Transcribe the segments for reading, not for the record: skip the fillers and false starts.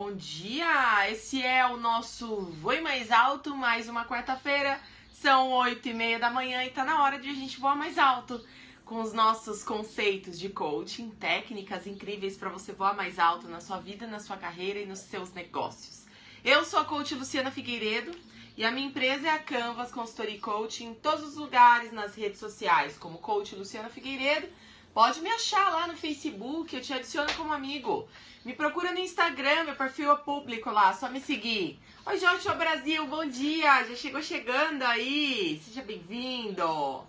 Bom dia! Esse é o nosso Voe Mais Alto, mais uma quarta-feira. São 8h30 da manhã e tá na hora de a gente voar mais alto com os nossos conceitos de coaching, técnicas incríveis para você voar mais alto na sua vida, na sua carreira e nos seus negócios. Eu sou a coach Luciana Figueiredo e a minha empresa é a Canvas Consultoria Coaching em todos os lugares, nas redes sociais, como coach Luciana Figueiredo. Pode me achar lá no Facebook, eu te adiciono como amigo. Me procura no Instagram, meu perfil é público lá, só me seguir. Oi, Joshua Brasil, bom dia, já chegou chegando aí, seja bem-vindo.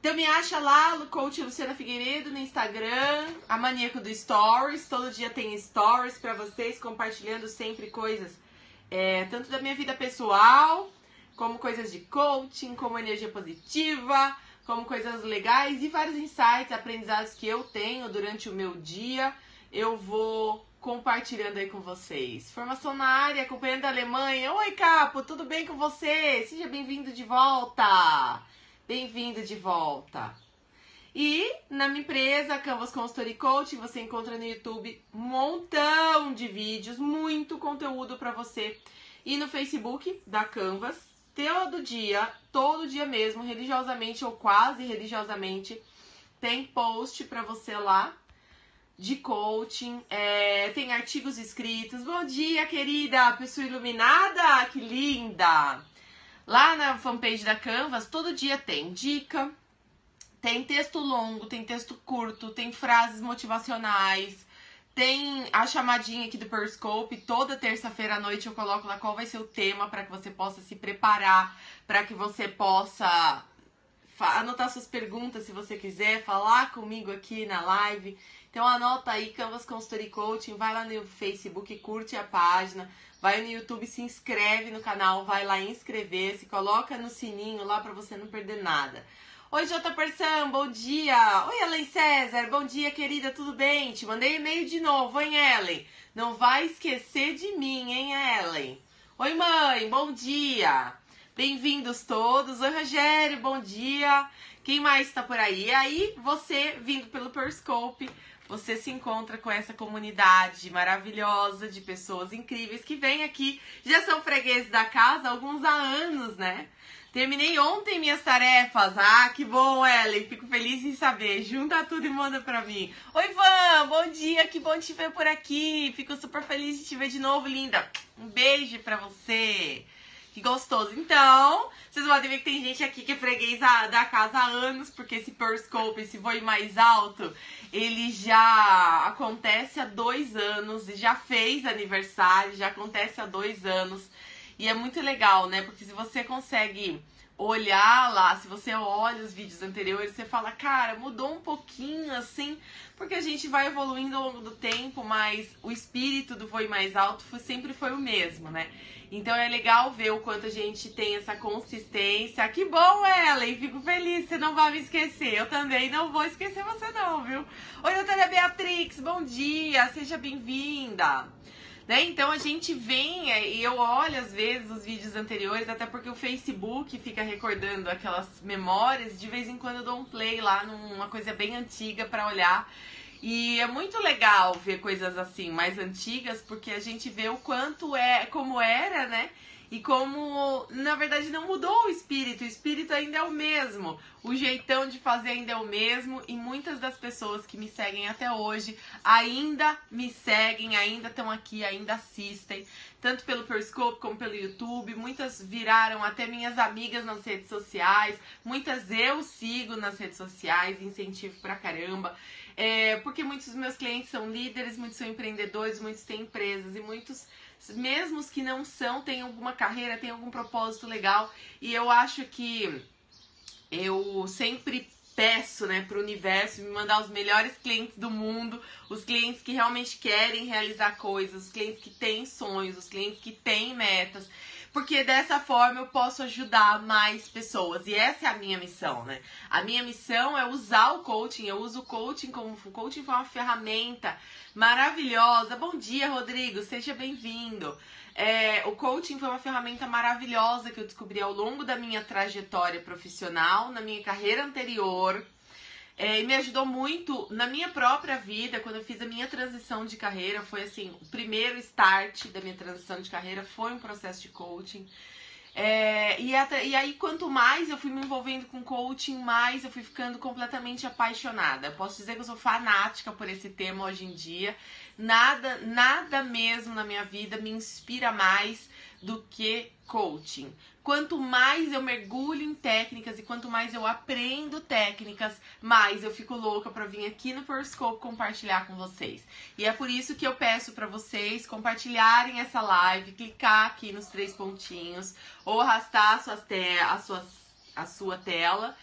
Então me acha lá no coach Luciana Figueiredo no Instagram, a maníaco do Stories, todo dia tem Stories pra vocês, compartilhando sempre coisas, tanto da minha vida pessoal, como coisas de coaching, como energia positiva, como coisas legais e vários insights, aprendizados que eu tenho durante o meu dia, eu vou compartilhando aí com vocês. Formação na área, acompanhando a Alemanha. Oi, Capo, tudo bem com você? Seja bem-vindo de volta. Bem-vindo de volta. E na minha empresa, Canvas Consultoria Coaching, você encontra no YouTube um montão de vídeos, muito conteúdo para você. E no Facebook da Canvas, todo dia mesmo, religiosamente ou quase religiosamente, tem post para você lá de coaching, tem artigos escritos. Bom dia, querida, pessoa iluminada, que linda! Lá na fanpage da Canvas, todo dia tem dica, tem texto longo, tem texto curto, tem frases motivacionais, tem a chamadinha aqui do Periscope. Toda terça-feira à noite eu coloco lá qual vai ser o tema para que você possa se preparar, para que você possa anotar suas perguntas se você quiser, falar comigo aqui na live. Então anota aí, Canvas Consultoria Coaching, vai lá no Facebook, curte a página, vai no YouTube, se inscreve no canal, vai lá inscrever-se, coloca no sininho lá para você não perder nada. Oi, J. Persam, bom dia. Oi, Ellen César, bom dia, querida, tudo bem? Te mandei e-mail de novo, hein, Ellen? Não vai esquecer de mim, hein, Ellen? Oi, mãe, bom dia. Bem-vindos todos. Oi, Rogério, bom dia. Quem mais está por aí? E aí, você vindo pelo Periscope, você se encontra com essa comunidade maravilhosa de pessoas incríveis que vêm aqui. Já são fregueses da casa, alguns há anos, né? Terminei ontem minhas tarefas. Ah, que bom, Ellen. Fico feliz em saber. Junta tudo e manda pra mim. Oi, Van. Bom dia. Que bom te ver por aqui. Fico super feliz de te ver de novo, linda. Um beijo pra você. Que gostoso. Então, vocês podem ver que tem gente aqui que é freguês da casa há anos, porque esse Periscope, esse Voe Mais Alto, ele já acontece há 2 anos, e já fez aniversário, já acontece há 2 anos. E é muito legal, né? Porque se você consegue olhar lá, se você olha os vídeos anteriores, você fala, cara, mudou um pouquinho assim, porque a gente vai evoluindo ao longo do tempo, mas o espírito do Voe Mais Alto sempre foi o mesmo, né? Então é legal ver o quanto a gente tem essa consistência. Que bom, Ellen! Fico feliz, você não vai me esquecer. Eu também não vou esquecer você não, viu? Oi, doutora Beatrix, bom dia! Seja bem-vinda! Né? Então a gente vem e eu olho às vezes os vídeos anteriores, até porque o Facebook fica recordando aquelas memórias. De vez em quando eu dou um play lá numa coisa bem antiga para olhar. E é muito legal ver coisas assim, mais antigas, porque a gente vê o quanto como era, né? E como, na verdade, não mudou o espírito ainda é o mesmo. O jeitão de fazer ainda é o mesmo. E muitas das pessoas que me seguem até hoje ainda me seguem, ainda estão aqui, ainda assistem. Tanto pelo Periscope como pelo YouTube. Muitas viraram até minhas amigas nas redes sociais. Muitas eu sigo nas redes sociais, incentivo pra caramba. Porque muitos dos meus clientes são líderes, muitos são empreendedores, muitos têm empresas e muitos, mesmo os que não são, têm alguma carreira, têm algum propósito legal. E eu acho que eu sempre peço, né, para o universo me mandar os melhores clientes do mundo, os clientes que realmente querem realizar coisas, os clientes que têm sonhos, os clientes que têm metas. Porque dessa forma eu posso ajudar mais pessoas. E essa é a minha missão, né? A minha missão é usar o coaching. Eu uso o coaching como uma ferramenta maravilhosa. Bom dia, Rodrigo. Seja bem-vindo. O coaching foi uma ferramenta maravilhosa que eu descobri ao longo da minha trajetória profissional, na minha carreira anterior. E me ajudou muito na minha própria vida, quando eu fiz a minha transição de carreira. Foi assim, o primeiro start da minha transição de carreira foi um processo de coaching. E aí, quanto mais eu fui me envolvendo com coaching, mais eu fui ficando completamente apaixonada. Eu posso dizer que eu sou fanática por esse tema hoje em dia. Nada mesmo na minha vida me inspira mais do que coaching. Quanto mais eu mergulho em técnicas e quanto mais eu aprendo técnicas, mais eu fico louca para vir aqui no Periscope compartilhar com vocês. E é por isso que eu peço para vocês compartilharem essa live, clicar aqui nos 3 pontinhos ou arrastar a sua tela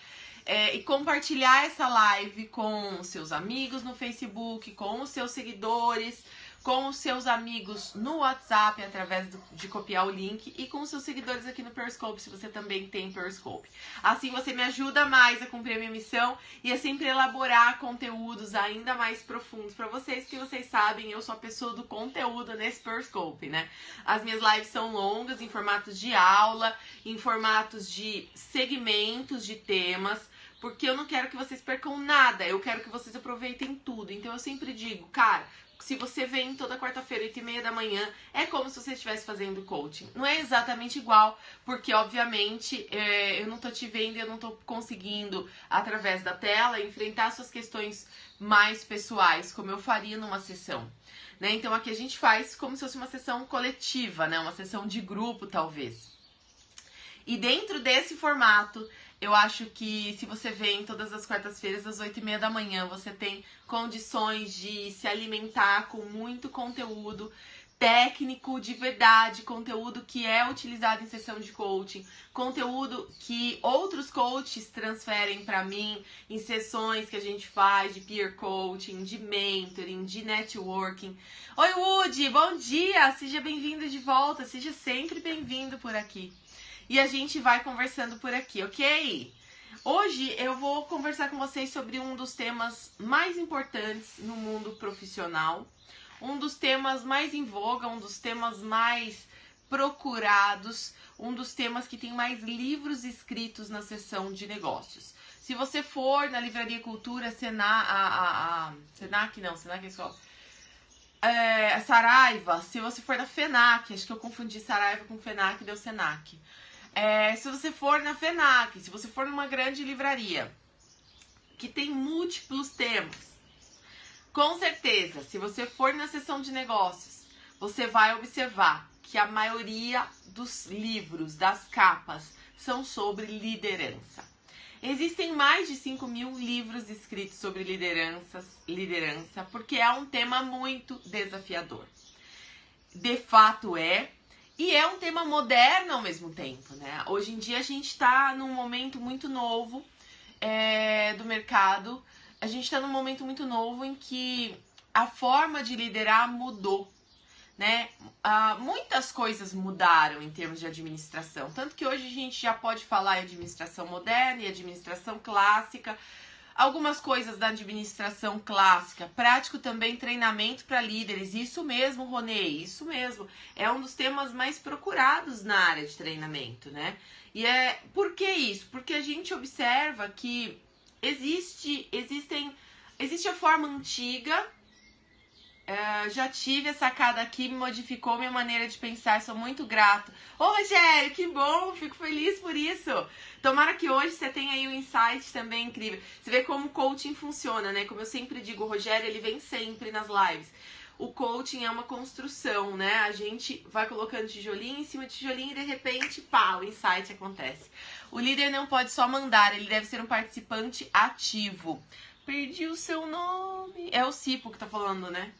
e compartilhar essa live com seus amigos no Facebook, com os seus seguidores, com os seus amigos no WhatsApp, através de copiar o link, e com os seus seguidores aqui no Periscope, se você também tem Periscope. Assim você me ajuda mais a cumprir a minha missão e a sempre elaborar conteúdos ainda mais profundos para vocês, que vocês sabem, eu sou a pessoa do conteúdo nesse Periscope, né? As minhas lives são longas, em formatos de aula, em formatos de segmentos de temas, porque eu não quero que vocês percam nada, eu quero que vocês aproveitem tudo. Então eu sempre digo, cara, se você vem toda quarta-feira, 8h30 da manhã, é como se você estivesse fazendo coaching. Não é exatamente igual, porque obviamente eu não tô te vendo e eu não tô conseguindo, através da tela, enfrentar suas questões mais pessoais, como eu faria numa sessão. Né? Então aqui a gente faz como se fosse uma sessão coletiva, né? Uma sessão de grupo, talvez. E dentro desse formato, eu acho que se você vem todas as quartas-feiras às 8h30 da manhã, você tem condições de se alimentar com muito conteúdo técnico de verdade, conteúdo que é utilizado em sessão de coaching, conteúdo que outros coaches transferem para mim em sessões que a gente faz de peer coaching, de mentoring, de networking. Oi, Woody, bom dia! Seja bem-vindo de volta, seja sempre bem-vindo por aqui. E a gente vai conversando por aqui, ok? Hoje eu vou conversar com vocês sobre um dos temas mais importantes no mundo profissional, um dos temas mais em voga, um dos temas mais procurados, um dos temas que tem mais livros escritos na seção de negócios. Se você for na Livraria Cultura, Senac é escola. Saraiva, se você for na FENAC, acho que eu confundi Saraiva com FENAC, deu Senac. Se você for na FENAC, se você for numa grande livraria que tem múltiplos temas, com certeza, se você for na seção de negócios, você vai observar que a maioria dos livros, das capas, são sobre liderança. Existem mais de 5.000 livros escritos sobre liderança, porque é um tema muito desafiador. De fato é. E é um tema moderno ao mesmo tempo, né? Hoje em dia a gente está num momento muito novo do mercado. A gente está num momento muito novo em que a forma de liderar mudou, né? Muitas coisas mudaram em termos de administração. Tanto que hoje a gente já pode falar em administração moderna e administração clássica. Algumas coisas da administração clássica, prático também, treinamento para líderes. Isso mesmo, Ronei, isso mesmo. É um dos temas mais procurados na área de treinamento, né? Por que isso? Porque a gente observa que existe a forma antiga. Já tive a sacada aqui, me modificou minha maneira de pensar, sou muito grato. Ô, Rogério, que bom, fico feliz por isso. Tomara que hoje você tenha aí um insight também incrível. Você vê como o coaching funciona, né? Como eu sempre digo, o Rogério, ele vem sempre nas lives. O coaching é uma construção, né? A gente vai colocando tijolinho em cima de tijolinho e de repente, pá, o insight acontece. O líder não pode só mandar, ele deve ser um participante ativo. Perdi o seu nome. É o Cipo que tá falando, né?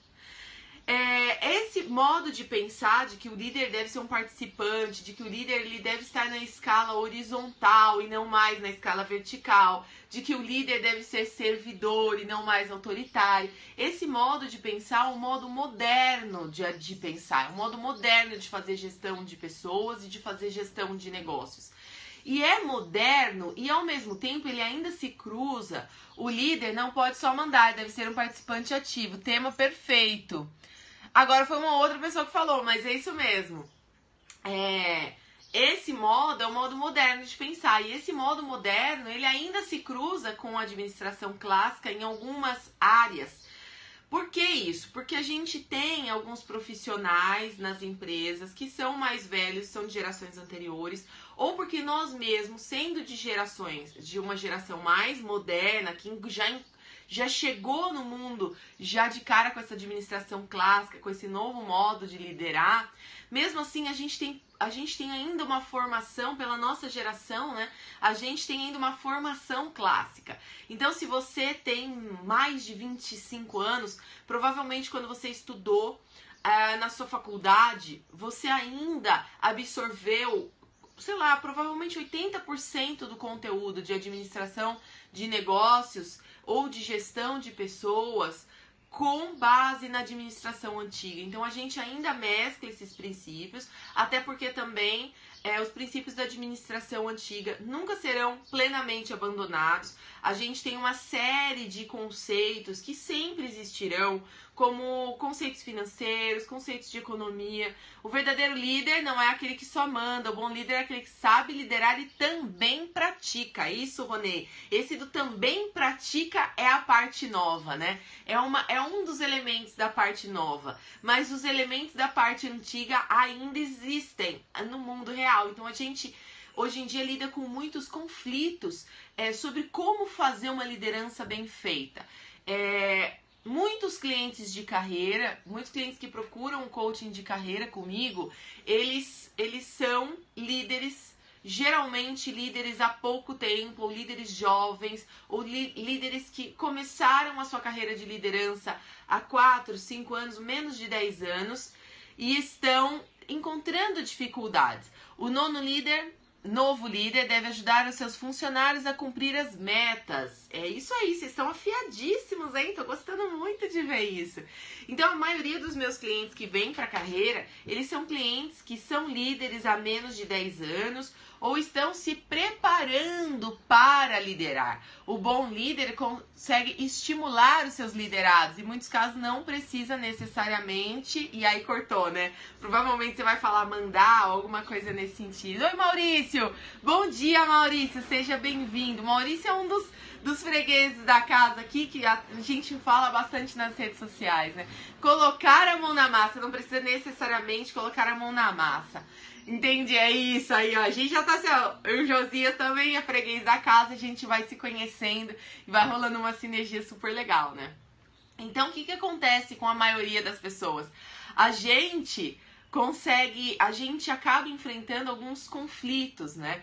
Esse modo de pensar de que o líder deve ser um participante, de que o líder ele deve estar na escala horizontal e não mais na escala vertical, de que o líder deve ser servidor e não mais autoritário. Esse modo de pensar é um modo moderno de pensar, é um modo moderno de fazer gestão de pessoas e de fazer gestão de negócios. E é moderno e ao mesmo tempo ele ainda se cruza. O líder não pode só mandar, deve ser um participante ativo. Tema perfeito. Agora foi uma outra pessoa que falou, mas é isso mesmo. esse modo é o modo moderno de pensar. E esse modo moderno, ele ainda se cruza com a administração clássica em algumas áreas. Por que isso? Porque a gente tem alguns profissionais nas empresas que são mais velhos, são de gerações anteriores, ou porque nós mesmos, sendo de uma geração mais moderna, que já chegou no mundo já de cara com essa administração clássica, com esse novo modo de liderar, mesmo assim a gente tem ainda uma formação pela nossa geração, né? A gente tem ainda uma formação clássica. Então, se você tem mais de 25 anos, provavelmente quando você estudou na sua faculdade, você ainda absorveu, sei lá, provavelmente 80% do conteúdo de administração de negócios ou de gestão de pessoas com base na administração antiga. Então, a gente ainda mescla esses princípios, até porque também os princípios da administração antiga nunca serão plenamente abandonados. A gente tem uma série de conceitos que sempre existirão, como conceitos financeiros, conceitos de economia. O verdadeiro líder não é aquele que só manda, o bom líder é aquele que sabe liderar e também pratica. Isso, Ronê. Esse do também pratica é a parte nova, né? É um dos elementos da parte nova, mas os elementos da parte antiga ainda existem no mundo real. Então a gente hoje em dia lida com muitos conflitos sobre como fazer uma liderança bem feita. Muitos clientes de carreira, muitos clientes que procuram um coaching de carreira comigo, eles são líderes, geralmente líderes há pouco tempo, ou líderes jovens, ou líderes que começaram a sua carreira de liderança há 4, 5 anos, menos de 10 anos, e estão encontrando dificuldades. O novo líder deve ajudar os seus funcionários a cumprir as metas. É isso aí, vocês estão afiadíssimos, hein? Tô gostando muito de ver isso. Então, a maioria dos meus clientes que vêm para a carreira, eles são clientes que são líderes há menos de 10 anos ou estão se preparando para liderar. O bom líder consegue estimular os seus liderados. Em muitos casos não precisa necessariamente, e aí cortou, né? Provavelmente você vai falar mandar ou alguma coisa nesse sentido. Oi, Maurício! Bom dia, Maurício! Seja bem-vindo. Maurício é um dos fregueses da casa aqui, que a gente fala bastante nas redes sociais, né? Colocar a mão na massa, não precisa necessariamente colocar a mão na massa. Entendi, é isso aí, ó. A gente já tá assim, ó. Eu e o Josias também é freguês da casa, a gente vai se conhecendo e vai rolando uma sinergia super legal, né? Então, o que acontece com a maioria das pessoas? A gente acaba enfrentando alguns conflitos, né?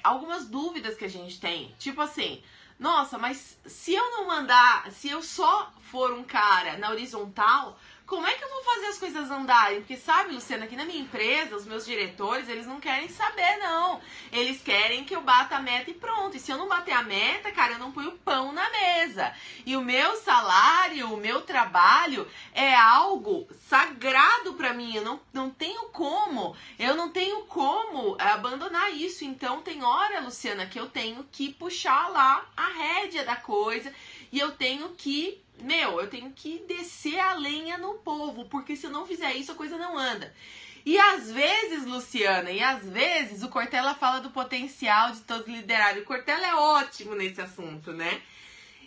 Algumas dúvidas que a gente tem. Tipo assim, nossa, mas se eu só for um cara na horizontal, como é que eu vou fazer as coisas andarem? Porque sabe, Luciana, aqui na minha empresa, os meus diretores, eles não querem saber, não. Eles querem que eu bata a meta e pronto. E se eu não bater a meta, cara, eu não ponho pão na mesa. E o meu salário, o meu trabalho é algo sagrado pra mim. Eu não tenho como abandonar isso. Então tem hora, Luciana, que eu tenho que puxar lá a rédea da coisa e eu tenho que descer a lenha no povo, porque se eu não fizer isso, a coisa não anda. E às vezes, Luciana, o Cortella fala do potencial de todos liderarem. O Cortella é ótimo nesse assunto, né?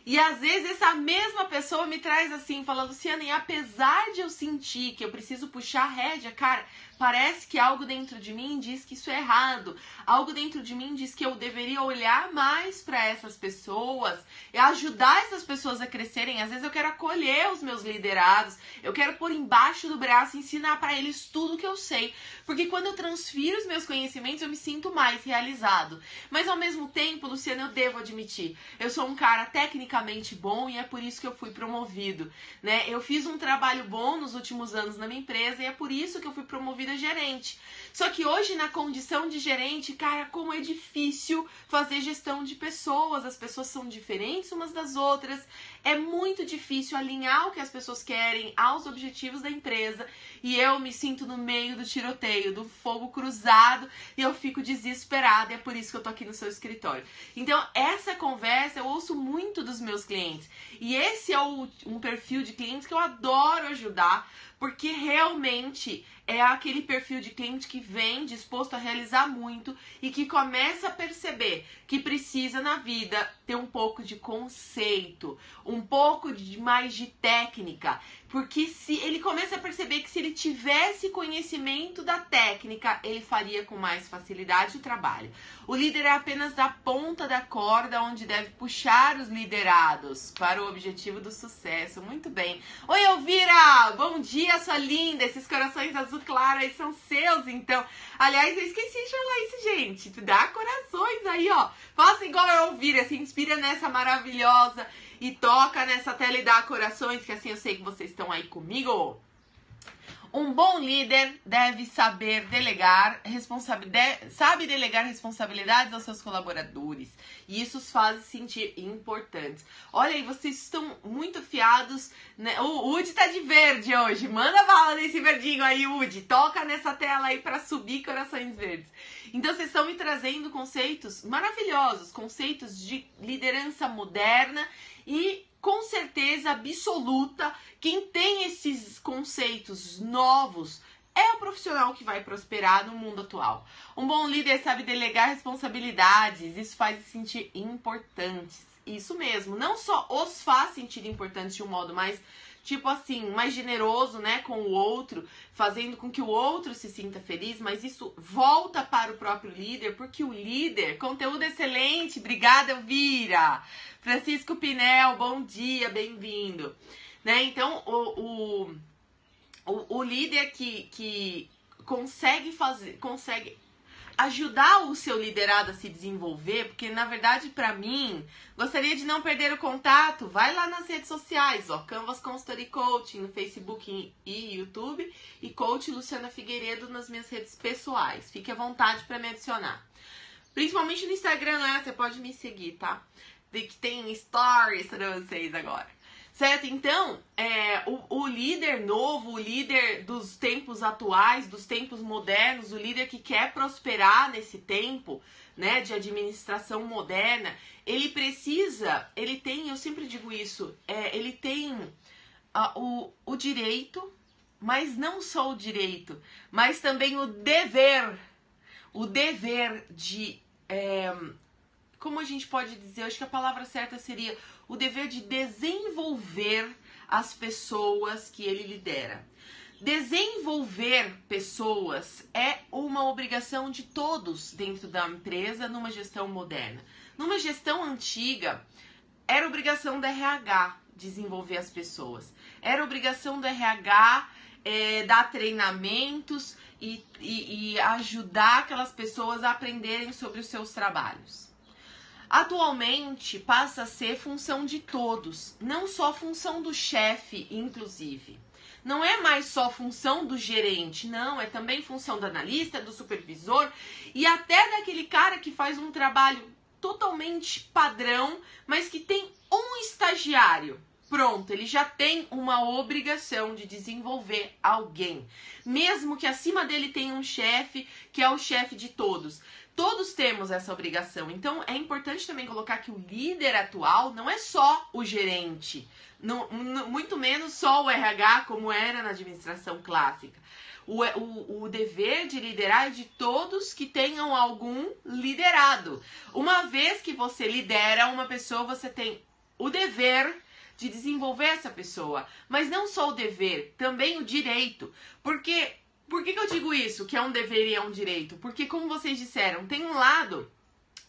E às vezes essa mesma pessoa me traz assim, fala, Luciana, e apesar de eu sentir que eu preciso puxar a rédea, cara, parece que algo dentro de mim diz que isso é errado. Algo dentro de mim diz que eu deveria olhar mais para essas pessoas e ajudar essas pessoas a crescerem. Às vezes eu quero acolher os meus liderados, eu quero pôr embaixo do braço e ensinar para eles tudo que eu sei. Porque quando eu transfiro os meus conhecimentos, eu me sinto mais realizado. Mas ao mesmo tempo, Luciana, eu devo admitir, eu sou um cara tecnicamente bom e é por isso que eu fui promovido, né? Eu fiz um trabalho bom nos últimos anos na minha empresa e é por isso que eu fui promovida a gerente. Só que hoje, na condição de gerente, cara, como é difícil fazer gestão de pessoas. As pessoas são diferentes umas das outras. É muito difícil alinhar o que as pessoas querem aos objetivos da empresa. E eu me sinto no meio do tiroteio, do fogo cruzado, e eu fico desesperada. E é por isso que eu tô aqui no seu escritório. Então, essa conversa eu ouço muito dos meus clientes. E esse é um perfil de clientes que eu adoro ajudar, porque realmente é aquele perfil de cliente que vem disposto a realizar muito e que começa a perceber que precisa na vida ter um pouco de conceito, um pouco mais de técnica, porque se ele começa a perceber que se ele tivesse conhecimento da técnica, ele faria com mais facilidade o trabalho. O líder é apenas a ponta da corda onde deve puxar os liderados para o objetivo do sucesso. Muito bem. Oi, Elvira! Bom dia, sua linda! Esses corações azul claro aí são seus, então. Aliás, eu esqueci de falar isso, gente. Dá corações aí, ó. Faça igual a Elvira, se inspira nessa maravilhosa e toca nessa tela e dá corações, que assim eu sei que vocês estão aí comigo. Um bom líder deve saber delegar responsabilidades aos seus colaboradores. E isso os faz sentir importantes. Olha aí, vocês estão muito fiados, né? O Udi tá de verde hoje. Manda bala nesse verdinho aí, Udi. Toca nessa tela aí pra subir corações verdes. Então, vocês estão me trazendo conceitos maravilhosos. Conceitos de liderança moderna e, com certeza absoluta, quem tem esses conceitos novos é o profissional que vai prosperar no mundo atual. Um bom líder sabe delegar responsabilidades, isso faz se sentir importantes. Isso mesmo, não só os faz sentir importantes de um modo mais, tipo assim, mais generoso, né, com o outro, fazendo com que o outro se sinta feliz, mas isso volta para o próprio líder, porque o líder, conteúdo excelente, obrigada, Elvira. Francisco Pinel, bom dia, bem-vindo. Né? Então, o líder que consegue ajudar o seu liderado a se desenvolver, porque na verdade, para mim, gostaria de não perder o contato, vai lá nas redes sociais, ó, Canvas Consultory Coaching no Facebook e YouTube e Coach Luciana Figueiredo nas minhas redes pessoais. Fique à vontade para me adicionar. Principalmente no Instagram, né? Você pode me seguir, tá? Que tem stories para vocês agora. Certo? Então, o líder novo, o líder dos tempos atuais, dos tempos modernos, o líder que quer prosperar nesse tempo, né, de administração moderna, ele tem, eu sempre digo isso, ele tem o direito, mas não só o direito, mas também o dever de... como a gente pode dizer, eu acho que a palavra certa seria o dever de desenvolver as pessoas que ele lidera. Desenvolver pessoas é uma obrigação de todos dentro da empresa numa gestão moderna. Numa gestão antiga, era obrigação do RH desenvolver as pessoas. Era obrigação do RH dar treinamentos e ajudar aquelas pessoas a aprenderem sobre os seus trabalhos. Atualmente passa a ser função de todos, não só função do chefe, inclusive. Não é mais só função do gerente, não, é também função do analista, do supervisor e até daquele cara que faz um trabalho totalmente padrão, mas que tem um estagiário. Pronto, ele já tem uma obrigação de desenvolver alguém. Mesmo que acima dele tenha um chefe, que é o chefe de todos. Todos temos essa obrigação. Então, é importante também colocar que o líder atual não é só o gerente. Muito menos só o RH, como era na administração clássica. O dever de liderar é de todos que tenham algum liderado. Uma vez que você lidera uma pessoa, você tem o dever de desenvolver essa pessoa. Mas não só o dever, também o direito. Por que eu digo isso, que é um dever e é um direito? Porque, como vocês disseram, tem um lado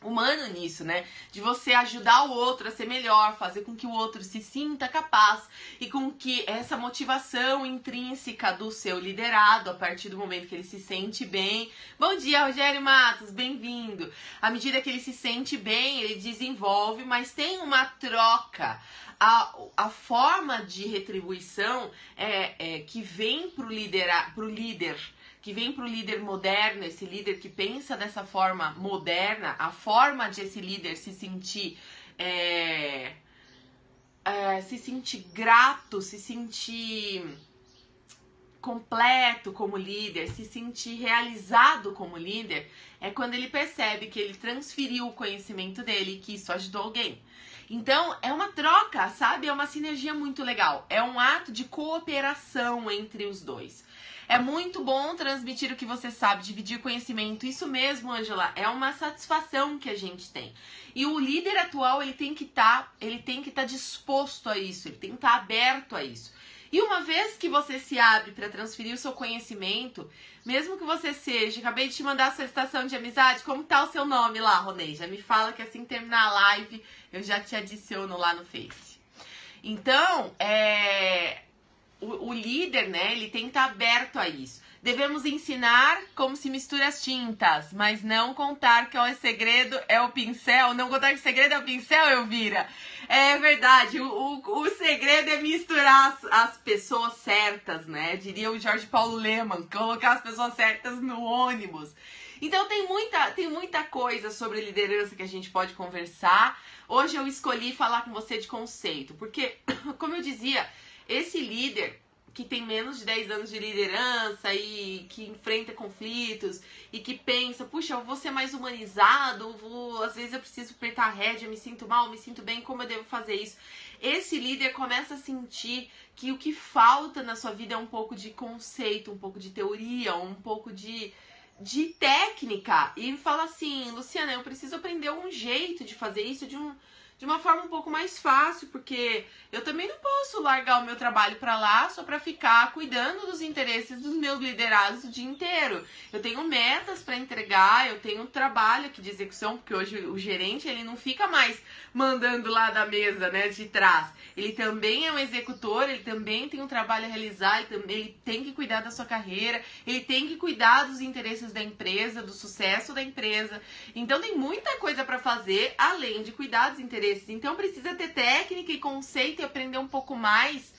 humano nisso, né? De você ajudar o outro a ser melhor, fazer com que o outro se sinta capaz e com que essa motivação intrínseca do seu liderado, a partir do momento que ele se sente bem... Bom dia, Rogério Matos, bem-vindo! À medida que ele se sente bem, ele desenvolve, mas tem uma troca. A forma de retribuição que vem pro líder, que vem para o líder moderno, esse líder que pensa dessa forma moderna, a forma de esse líder se sentir grato, se sentir completo como líder, se sentir realizado como líder, é quando ele percebe que ele transferiu o conhecimento dele e que isso ajudou alguém. Então, é uma troca, sabe? É uma sinergia muito legal. É um ato de cooperação entre os dois. É muito bom transmitir o que você sabe, dividir conhecimento. Isso mesmo, Ângela, é uma satisfação que a gente tem. E o líder atual, ele tem que estar disposto a isso, ele tem que estar aberto a isso. E uma vez que você se abre para transferir o seu conhecimento, mesmo que você seja, acabei de te mandar a solicitação de amizade, como tá o seu nome lá, Ronei? Já me fala que assim que terminar a live, eu já te adiciono lá no Face. Então, o líder, né, ele tem que estar aberto a isso. Devemos ensinar como se mistura as tintas, mas não contar que o segredo é o pincel. Não contar que o segredo é o pincel, Elvira. É verdade, o segredo é misturar as pessoas certas, né? Diria o Jorge Paulo Lemann, colocar as pessoas certas no ônibus. Então tem muita coisa sobre liderança que a gente pode conversar. Hoje eu escolhi falar com você de conceito, porque, como eu dizia, esse líder que tem menos de 10 anos de liderança e que enfrenta conflitos e que pensa, puxa, eu vou ser mais humanizado, às vezes eu preciso apertar a rédea, eu me sinto mal, me sinto bem, como eu devo fazer isso? Esse líder começa a sentir que o que falta na sua vida é um pouco de conceito, um pouco de teoria, um pouco de técnica, e fala assim, Luciana, eu preciso aprender um jeito de fazer isso de uma forma um pouco mais fácil, porque eu também não posso largar o meu trabalho para lá só para ficar cuidando dos interesses dos meus liderados o dia inteiro. Eu tenho metas para entregar, eu tenho trabalho aqui de execução, porque hoje o gerente ele não fica mais mandando lá da mesa, né, de trás. Ele também é um executor, ele também tem um trabalho a realizar, ele tem que cuidar da sua carreira, ele tem que cuidar dos interesses da empresa, do sucesso da empresa. Então tem muita coisa para fazer, além de cuidar dos interesses. Então precisa ter técnica e conceito e aprender um pouco mais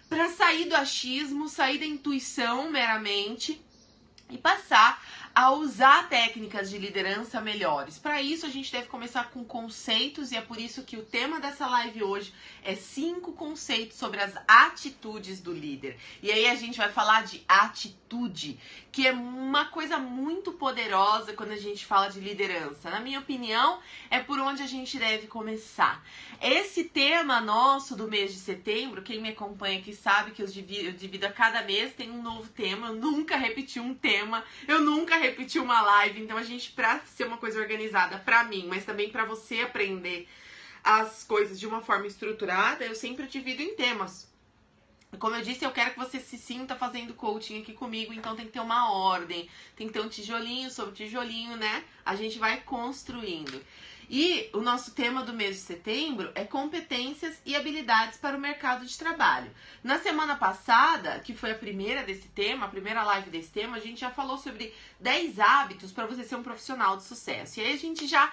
para sair do achismo, sair da intuição meramente e passar a usar técnicas de liderança melhores. Para isso, a gente deve começar com conceitos, e é por isso que o tema dessa live hoje é 5 conceitos sobre as atitudes do líder. E aí a gente vai falar de atitude, que é uma coisa muito poderosa quando a gente fala de liderança. Na minha opinião, é por onde a gente deve começar. Esse tema nosso do mês de setembro, quem me acompanha aqui sabe que eu divido a cada mês, tem um novo tema, eu nunca repeti um tema, eu nunca repeti uma live, então a gente, pra ser uma coisa organizada pra mim, mas também pra você aprender as coisas de uma forma estruturada, eu sempre divido em temas. Como eu disse, eu quero que você se sinta fazendo coaching aqui comigo, então tem que ter uma ordem, tem que ter um tijolinho sobre tijolinho, né? A gente vai construindo. E o nosso tema do mês de setembro é competências e habilidades para o mercado de trabalho. Na semana passada, que foi a primeira desse tema, a primeira live desse tema, a gente já falou sobre 10 hábitos para você ser um profissional de sucesso. E aí a gente já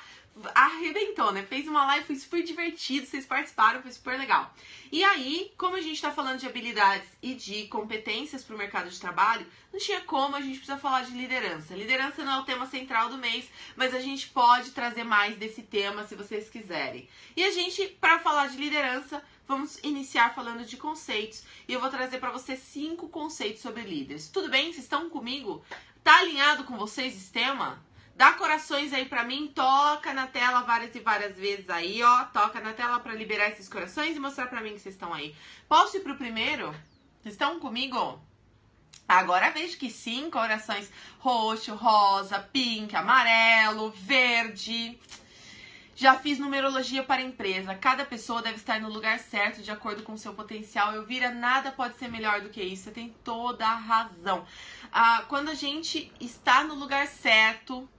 arrebentou, né? Fez uma live, foi super divertido, vocês participaram, foi super legal. E aí, como a gente tá falando de habilidades e de competências para o mercado de trabalho, não tinha como a gente precisa falar de liderança. Liderança não é o tema central do mês, mas a gente pode trazer mais desse tema se vocês quiserem. E a gente, para falar de liderança, vamos iniciar falando de conceitos. E eu vou trazer para vocês 5 conceitos sobre líderes. Tudo bem? Vocês estão comigo? Tá alinhado com vocês esse tema? Dá corações aí pra mim, toca na tela várias e várias vezes aí, ó. Toca na tela pra liberar esses corações e mostrar pra mim que vocês estão aí. Posso ir pro primeiro? Vocês estão comigo? Agora vejo que sim, corações roxo, rosa, pink, amarelo, verde. Já fiz numerologia para a empresa. Cada pessoa deve estar no lugar certo, de acordo com o seu potencial. Elvira, nada pode ser melhor do que isso. Você tem toda a razão. Quando a gente está no lugar certo,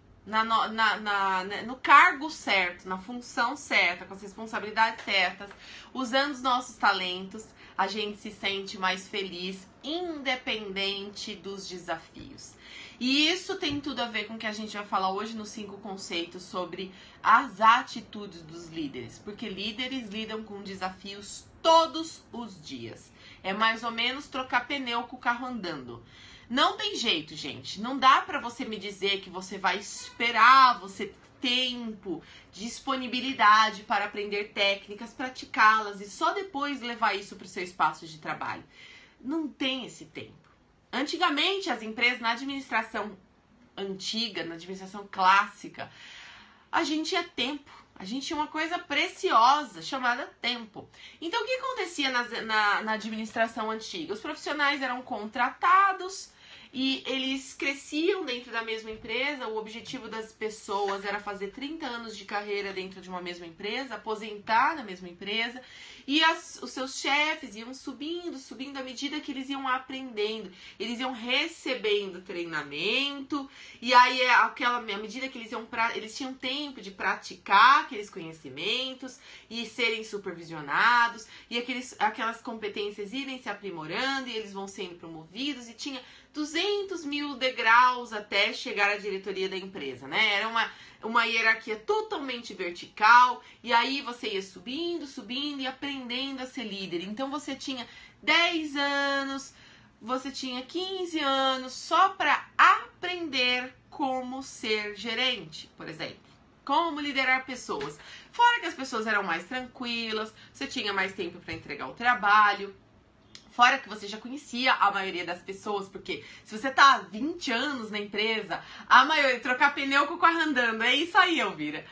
no cargo certo, na função certa, com as responsabilidades certas, usando os nossos talentos, a gente se sente mais feliz, independente dos desafios. E isso tem tudo a ver com o que a gente vai falar hoje nos 5 conceitos sobre as atitudes dos líderes. Porque líderes lidam com desafios todos os dias. É mais ou menos trocar pneu com o carro andando. Não tem jeito, gente. Não dá pra você me dizer que você vai esperar você ter tempo, disponibilidade para aprender técnicas, praticá-las e só depois levar isso para o seu espaço de trabalho. Não tem esse tempo. Antigamente, as empresas, na administração antiga, na administração clássica, a gente tinha tempo. A gente tinha uma coisa preciosa chamada tempo. Então, o que acontecia na administração antiga? Os profissionais eram contratados e eles cresciam dentro da mesma empresa. O objetivo das pessoas era fazer 30 anos de carreira dentro de uma mesma empresa, aposentar na mesma empresa. E os seus chefes iam subindo à medida que eles iam aprendendo. Eles iam recebendo treinamento. E aí, à medida que eles tinham tempo de praticar aqueles conhecimentos e serem supervisionados. E aquelas competências irem se aprimorando e eles vão sendo promovidos. E tinha 200 mil degraus até chegar à diretoria da empresa, né? Era uma hierarquia totalmente vertical, e aí você ia subindo e aprendendo a ser líder. Então você tinha 10 anos, você tinha 15 anos só para aprender como ser gerente, por exemplo. Como liderar pessoas. Fora que as pessoas eram mais tranquilas, você tinha mais tempo para entregar o trabalho. Fora que você já conhecia a maioria das pessoas, porque se você tá há 20 anos na empresa, a maioria, trocar pneu com o carro andando, é isso aí, Elvira.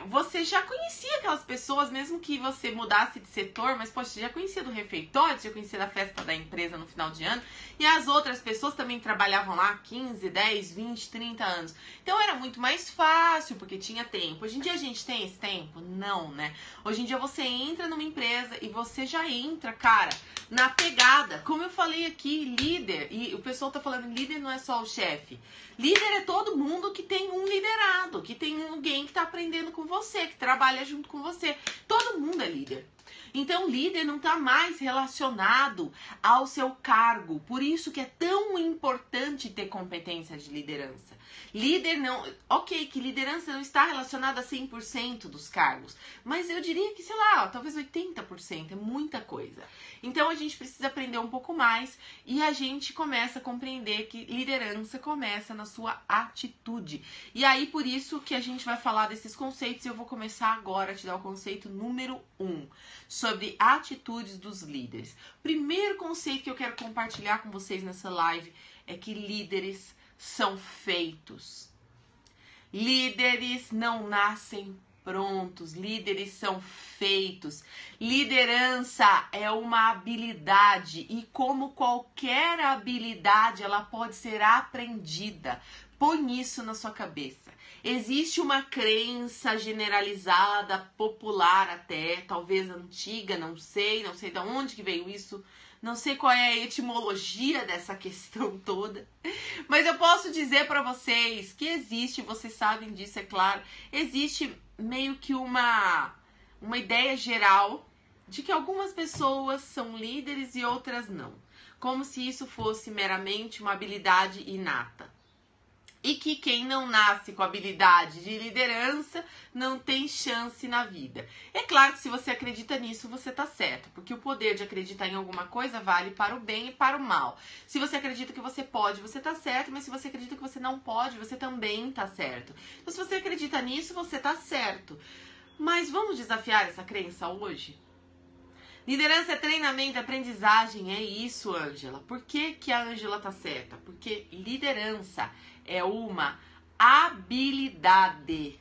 Você já conhecia aquelas pessoas, mesmo que você mudasse de setor, mas, poxa, você já conhecia do refeitório, já conhecia da festa da empresa no final de ano, e as outras pessoas também trabalhavam lá 15, 10, 20, 30 anos. Então era muito mais fácil, porque tinha tempo. Hoje em dia a gente tem esse tempo? Não, né? Hoje em dia você entra numa empresa e você já entra, cara, na pegada. Como eu falei aqui, líder, e o pessoal tá falando, líder não é só o chefe. Líder é todo mundo que tem um liderado, que tem alguém que tá aprendendo com você, que trabalha junto com você. Todo mundo é líder. Então, líder não está mais relacionado ao seu cargo. Por isso que é tão importante ter competência de liderança. Líder não... Ok, que liderança não está relacionada a 100% dos cargos. Mas eu diria que, sei lá, talvez 80%. É muita coisa. Então, a gente precisa aprender um pouco mais. E a gente começa a compreender que liderança começa na sua atitude. E aí, por isso que a gente vai falar desses conceitos. E eu vou começar agora a te dar o conceito número 1. Sobre atitudes dos líderes. Primeiro conceito que eu quero compartilhar com vocês nessa live é que líderes são feitos. Líderes não nascem prontos, líderes são feitos. Liderança é uma habilidade e como qualquer habilidade, ela pode ser aprendida. Põe isso na sua cabeça. Existe uma crença generalizada, popular até, talvez antiga, não sei de onde que veio isso, não sei qual é a etimologia dessa questão toda, mas eu posso dizer para vocês que existe, vocês sabem disso, é claro, existe meio que uma ideia geral de que algumas pessoas são líderes e outras não, como se isso fosse meramente uma habilidade inata. E que quem não nasce com habilidade de liderança não tem chance na vida. É claro que se você acredita nisso, você tá certo. Porque o poder de acreditar em alguma coisa vale para o bem e para o mal. Se você acredita que você pode, você tá certo. Mas se você acredita que você não pode, você também tá certo. Então se você acredita nisso, você tá certo. Mas vamos desafiar essa crença hoje? Liderança é treinamento, aprendizagem, é isso, Ângela. Por que que a Ângela tá certa? Porque liderança é uma habilidade.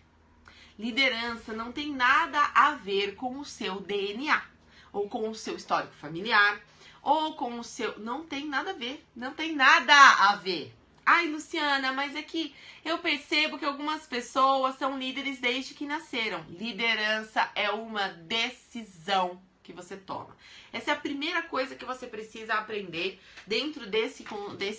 Liderança não tem nada a ver com o seu DNA, ou com o seu histórico familiar, ou com o seu... Não tem nada a ver, não tem nada a ver. Ai, Luciana, mas é que eu percebo que algumas pessoas são líderes desde que nasceram. Liderança é uma decisão que você toma. Essa é a primeira coisa que você precisa aprender dentro desse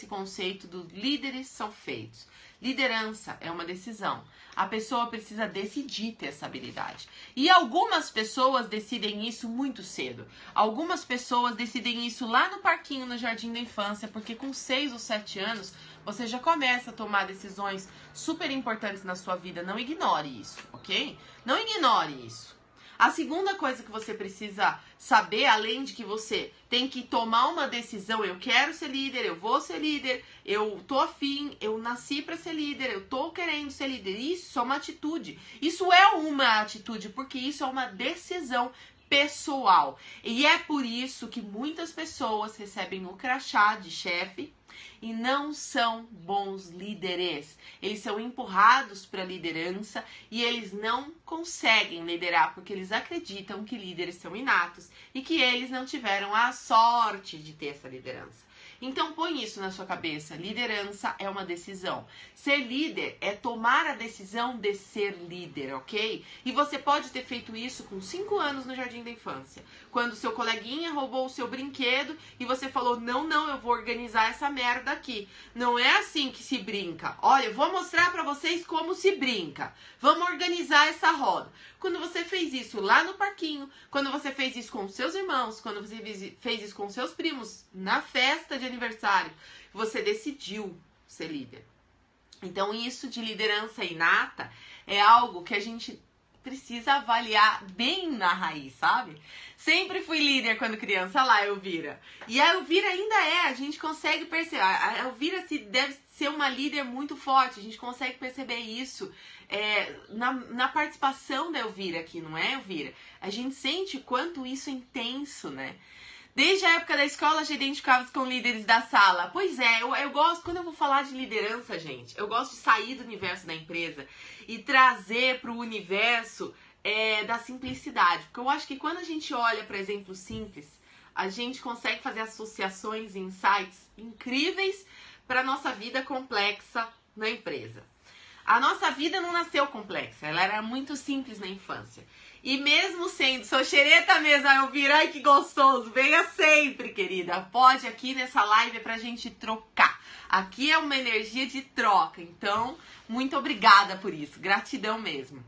conceito do líderes são feitos. Liderança é uma decisão. A pessoa precisa decidir ter essa habilidade. E algumas pessoas decidem isso muito cedo. Algumas pessoas decidem isso lá no parquinho, no jardim da infância, porque com 6 ou 7 anos você já começa a tomar decisões super importantes na sua vida. Não ignore isso, ok? Não ignore isso. A segunda coisa que você precisa saber, além de que você tem que tomar uma decisão, eu quero ser líder, eu vou ser líder, eu tô afim, eu nasci para ser líder, eu tô querendo ser líder. Isso é uma atitude. Isso é uma atitude, porque isso é uma decisão pessoal. E é por isso que muitas pessoas recebem o crachá de chefe e não são bons líderes. Eles são empurrados para a liderança e eles não conseguem liderar porque eles acreditam que líderes são inatos e que eles não tiveram a sorte de ter essa liderança. Então põe isso na sua cabeça, liderança é uma decisão. Ser líder é tomar a decisão de ser líder, ok? E você pode ter feito isso com 5 anos no jardim da infância. Quando seu coleguinha roubou o seu brinquedo e você falou, não, eu vou organizar essa merda aqui. Não é assim que se brinca. Olha, eu vou mostrar pra vocês como se brinca. Vamos organizar essa roda. Quando você fez isso lá no parquinho, quando você fez isso com seus irmãos, quando você fez isso com seus primos, na festa de aniversário, você decidiu ser líder. Então isso de liderança inata é algo que a gente precisa avaliar bem na raiz, sabe? Sempre fui líder quando criança, lá Elvira. E a Elvira ainda é, a gente consegue perceber, a Elvira deve ser uma líder muito forte, a gente consegue perceber isso na participação da Elvira aqui, não é, Elvira? A gente sente o quanto isso é intenso, né? Desde a época da escola já identificava-se com líderes da sala. Pois é, eu gosto, quando eu vou falar de liderança, gente, eu gosto de sair do universo da empresa e trazer para o universo da simplicidade. Porque eu acho que quando a gente olha para exemplos simples, a gente consegue fazer associações e insights incríveis para a nossa vida complexa na empresa. A nossa vida não nasceu complexa, ela era muito simples na infância. E mesmo sendo, sou xereta mesmo, Elvira, ai que gostoso, venha sempre, querida. Pode aqui nessa live pra gente trocar. Aqui é uma energia de troca, então, muito obrigada por isso, gratidão mesmo.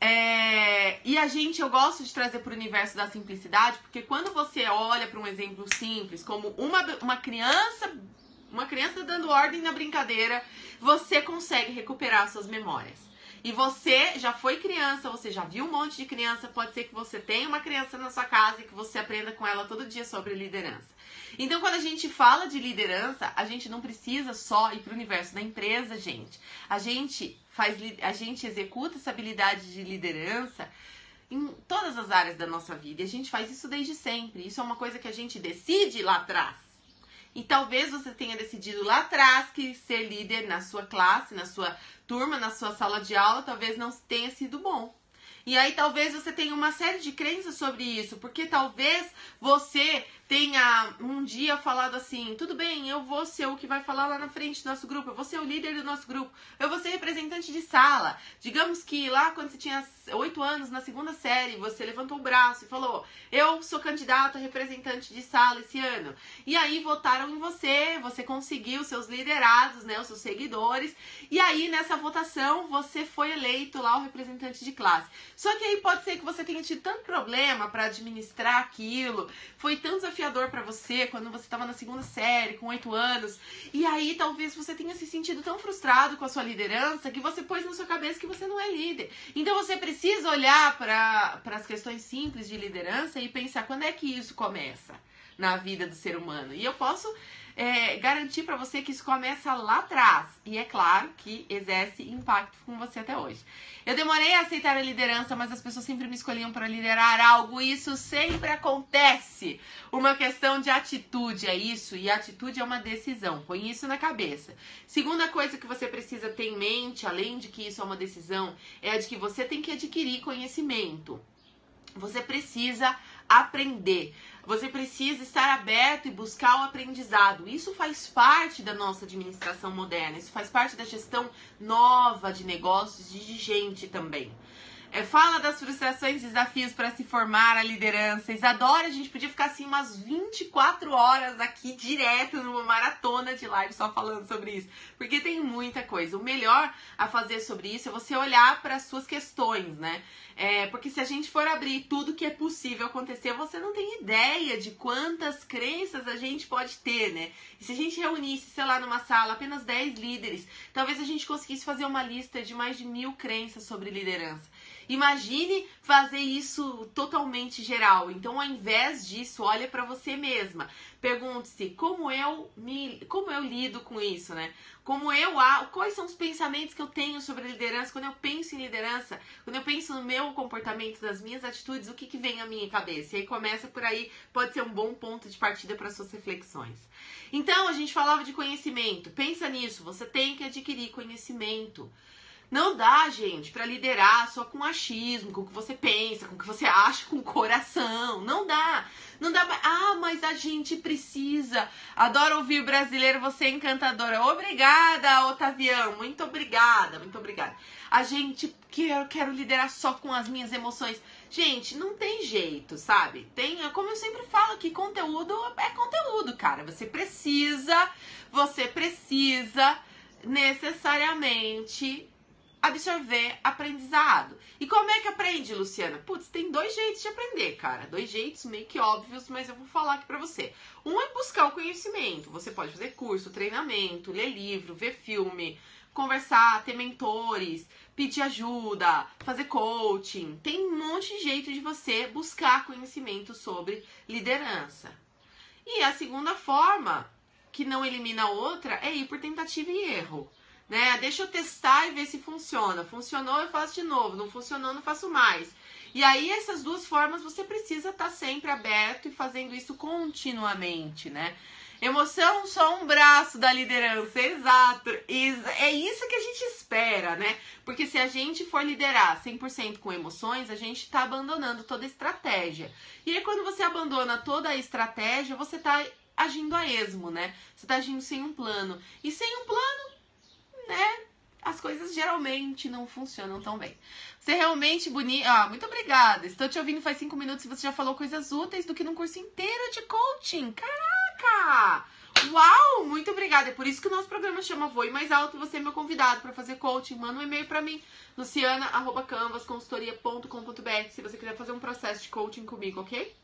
E eu gosto de trazer para o universo da simplicidade, porque quando você olha para um exemplo simples, como uma criança dando ordem na brincadeira, você consegue recuperar suas memórias. E você já foi criança, você já viu um monte de criança, pode ser que você tenha uma criança na sua casa e que você aprenda com ela todo dia sobre liderança. Então, quando a gente fala de liderança, a gente não precisa só ir para o universo da empresa, gente. A gente executa essa habilidade de liderança em todas as áreas da nossa vida. E a gente faz isso desde sempre. Isso é uma coisa que a gente decide lá atrás. E talvez você tenha decidido lá atrás que ser líder na sua classe, na sua turma, na sua sala de aula, talvez não tenha sido bom. E aí talvez você tenha uma série de crenças sobre isso, porque talvez você tenha um dia falado assim, tudo bem, eu vou ser o que vai falar lá na frente do nosso grupo, eu vou ser o líder do nosso grupo, eu vou ser representante de sala. Digamos que lá quando você tinha 8 anos, na segunda série, você levantou o braço e falou, eu sou candidato a representante de sala esse ano. E aí votaram em você, você conseguiu seus liderados, né, os seus seguidores, e aí nessa votação você foi eleito lá o representante de classe. Só que aí pode ser que você tenha tido tanto problema para administrar aquilo, foi tão desafiador para você quando você estava na segunda série, com 8 anos, e aí talvez você tenha se sentido tão frustrado com a sua liderança que você pôs na sua cabeça que você não é líder. Então você precisa olhar para as questões simples de liderança e pensar quando é que isso começa na vida do ser humano. E eu posso garantir para você que isso começa lá atrás. E é claro que exerce impacto com você até hoje. Eu demorei a aceitar a liderança, mas as pessoas sempre me escolhiam para liderar algo. Isso sempre acontece. Uma questão de atitude é isso. E atitude é uma decisão. Põe isso na cabeça. Segunda coisa que você precisa ter em mente, além de que isso é uma decisão, é a de que você tem que adquirir conhecimento. Você precisa aprender. Você precisa estar aberto e buscar o aprendizado. Isso faz parte da nossa administração moderna. Isso faz parte da gestão nova de negócios e de gente também. Fala das frustrações e desafios para se formar a liderança. Isadora, a gente podia ficar assim umas 24 horas aqui direto numa maratona de live só falando sobre isso. Porque tem muita coisa. O melhor a fazer sobre isso é você olhar para as suas questões, né? Porque se a gente for abrir tudo que é possível acontecer, você não tem ideia de quantas crenças a gente pode ter, né? E se a gente reunisse, sei lá, numa sala, apenas 10 líderes, talvez a gente conseguisse fazer uma lista de mais de 1000 crenças sobre liderança. Imagine fazer isso totalmente geral. Então, ao invés disso, olha para você mesma. Pergunte-se como eu lido com isso, né? Quais são os pensamentos que eu tenho sobre liderança? Quando eu penso em liderança, quando eu penso no meu comportamento, nas minhas atitudes, o que vem à minha cabeça? E aí começa por aí, pode ser um bom ponto de partida para suas reflexões. Então, a gente falava de conhecimento. Pensa nisso, você tem que adquirir conhecimento. Não dá, gente, pra liderar só com achismo, com o que você pensa, com o que você acha, com o coração. Não dá. Não dá. Mas a gente precisa. Adoro ouvir o brasileiro, você é encantadora. Obrigada, Otavião. Muito obrigada, muito obrigada. A gente quero liderar só com as minhas emoções. Gente, não tem jeito, sabe? Como eu sempre falo aqui, conteúdo é conteúdo, cara. Você precisa necessariamente absorver aprendizado. E como é que aprende, Luciana? Putz, tem 2 jeitos de aprender, cara. 2 jeitos meio que óbvios, mas eu vou falar aqui pra você. Um é buscar o conhecimento. Você pode fazer curso, treinamento, ler livro, ver filme, conversar, ter mentores, pedir ajuda, fazer coaching. Tem um monte de jeito de você buscar conhecimento sobre liderança. E a segunda forma, que não elimina a outra, é ir por tentativa e erro. Né? Deixa eu testar e ver se funciona. Funcionou, eu faço de novo. Não funcionou, não faço mais. E aí, essas 2 formas, você precisa estar sempre aberto e fazendo isso continuamente, né? Emoção só um braço da liderança, exato. É isso que a gente espera, né? Porque se a gente for liderar 100% com emoções, a gente tá abandonando toda a estratégia. E aí, quando você abandona toda a estratégia, você tá agindo a esmo, né? Você tá agindo sem um plano. E sem um plano, né? As coisas geralmente não funcionam tão bem. Você é realmente bonito. Muito obrigada. Estou te ouvindo faz 5 minutos e você já falou coisas úteis do que num curso inteiro de coaching. Caraca! Uau! Muito obrigada. É por isso que o nosso programa chama Voe Mais Alto. Você é meu convidado para fazer coaching. Manda um e-mail para mim, luciana@canvasconsultoria.com.br, se você quiser fazer um processo de coaching comigo, ok?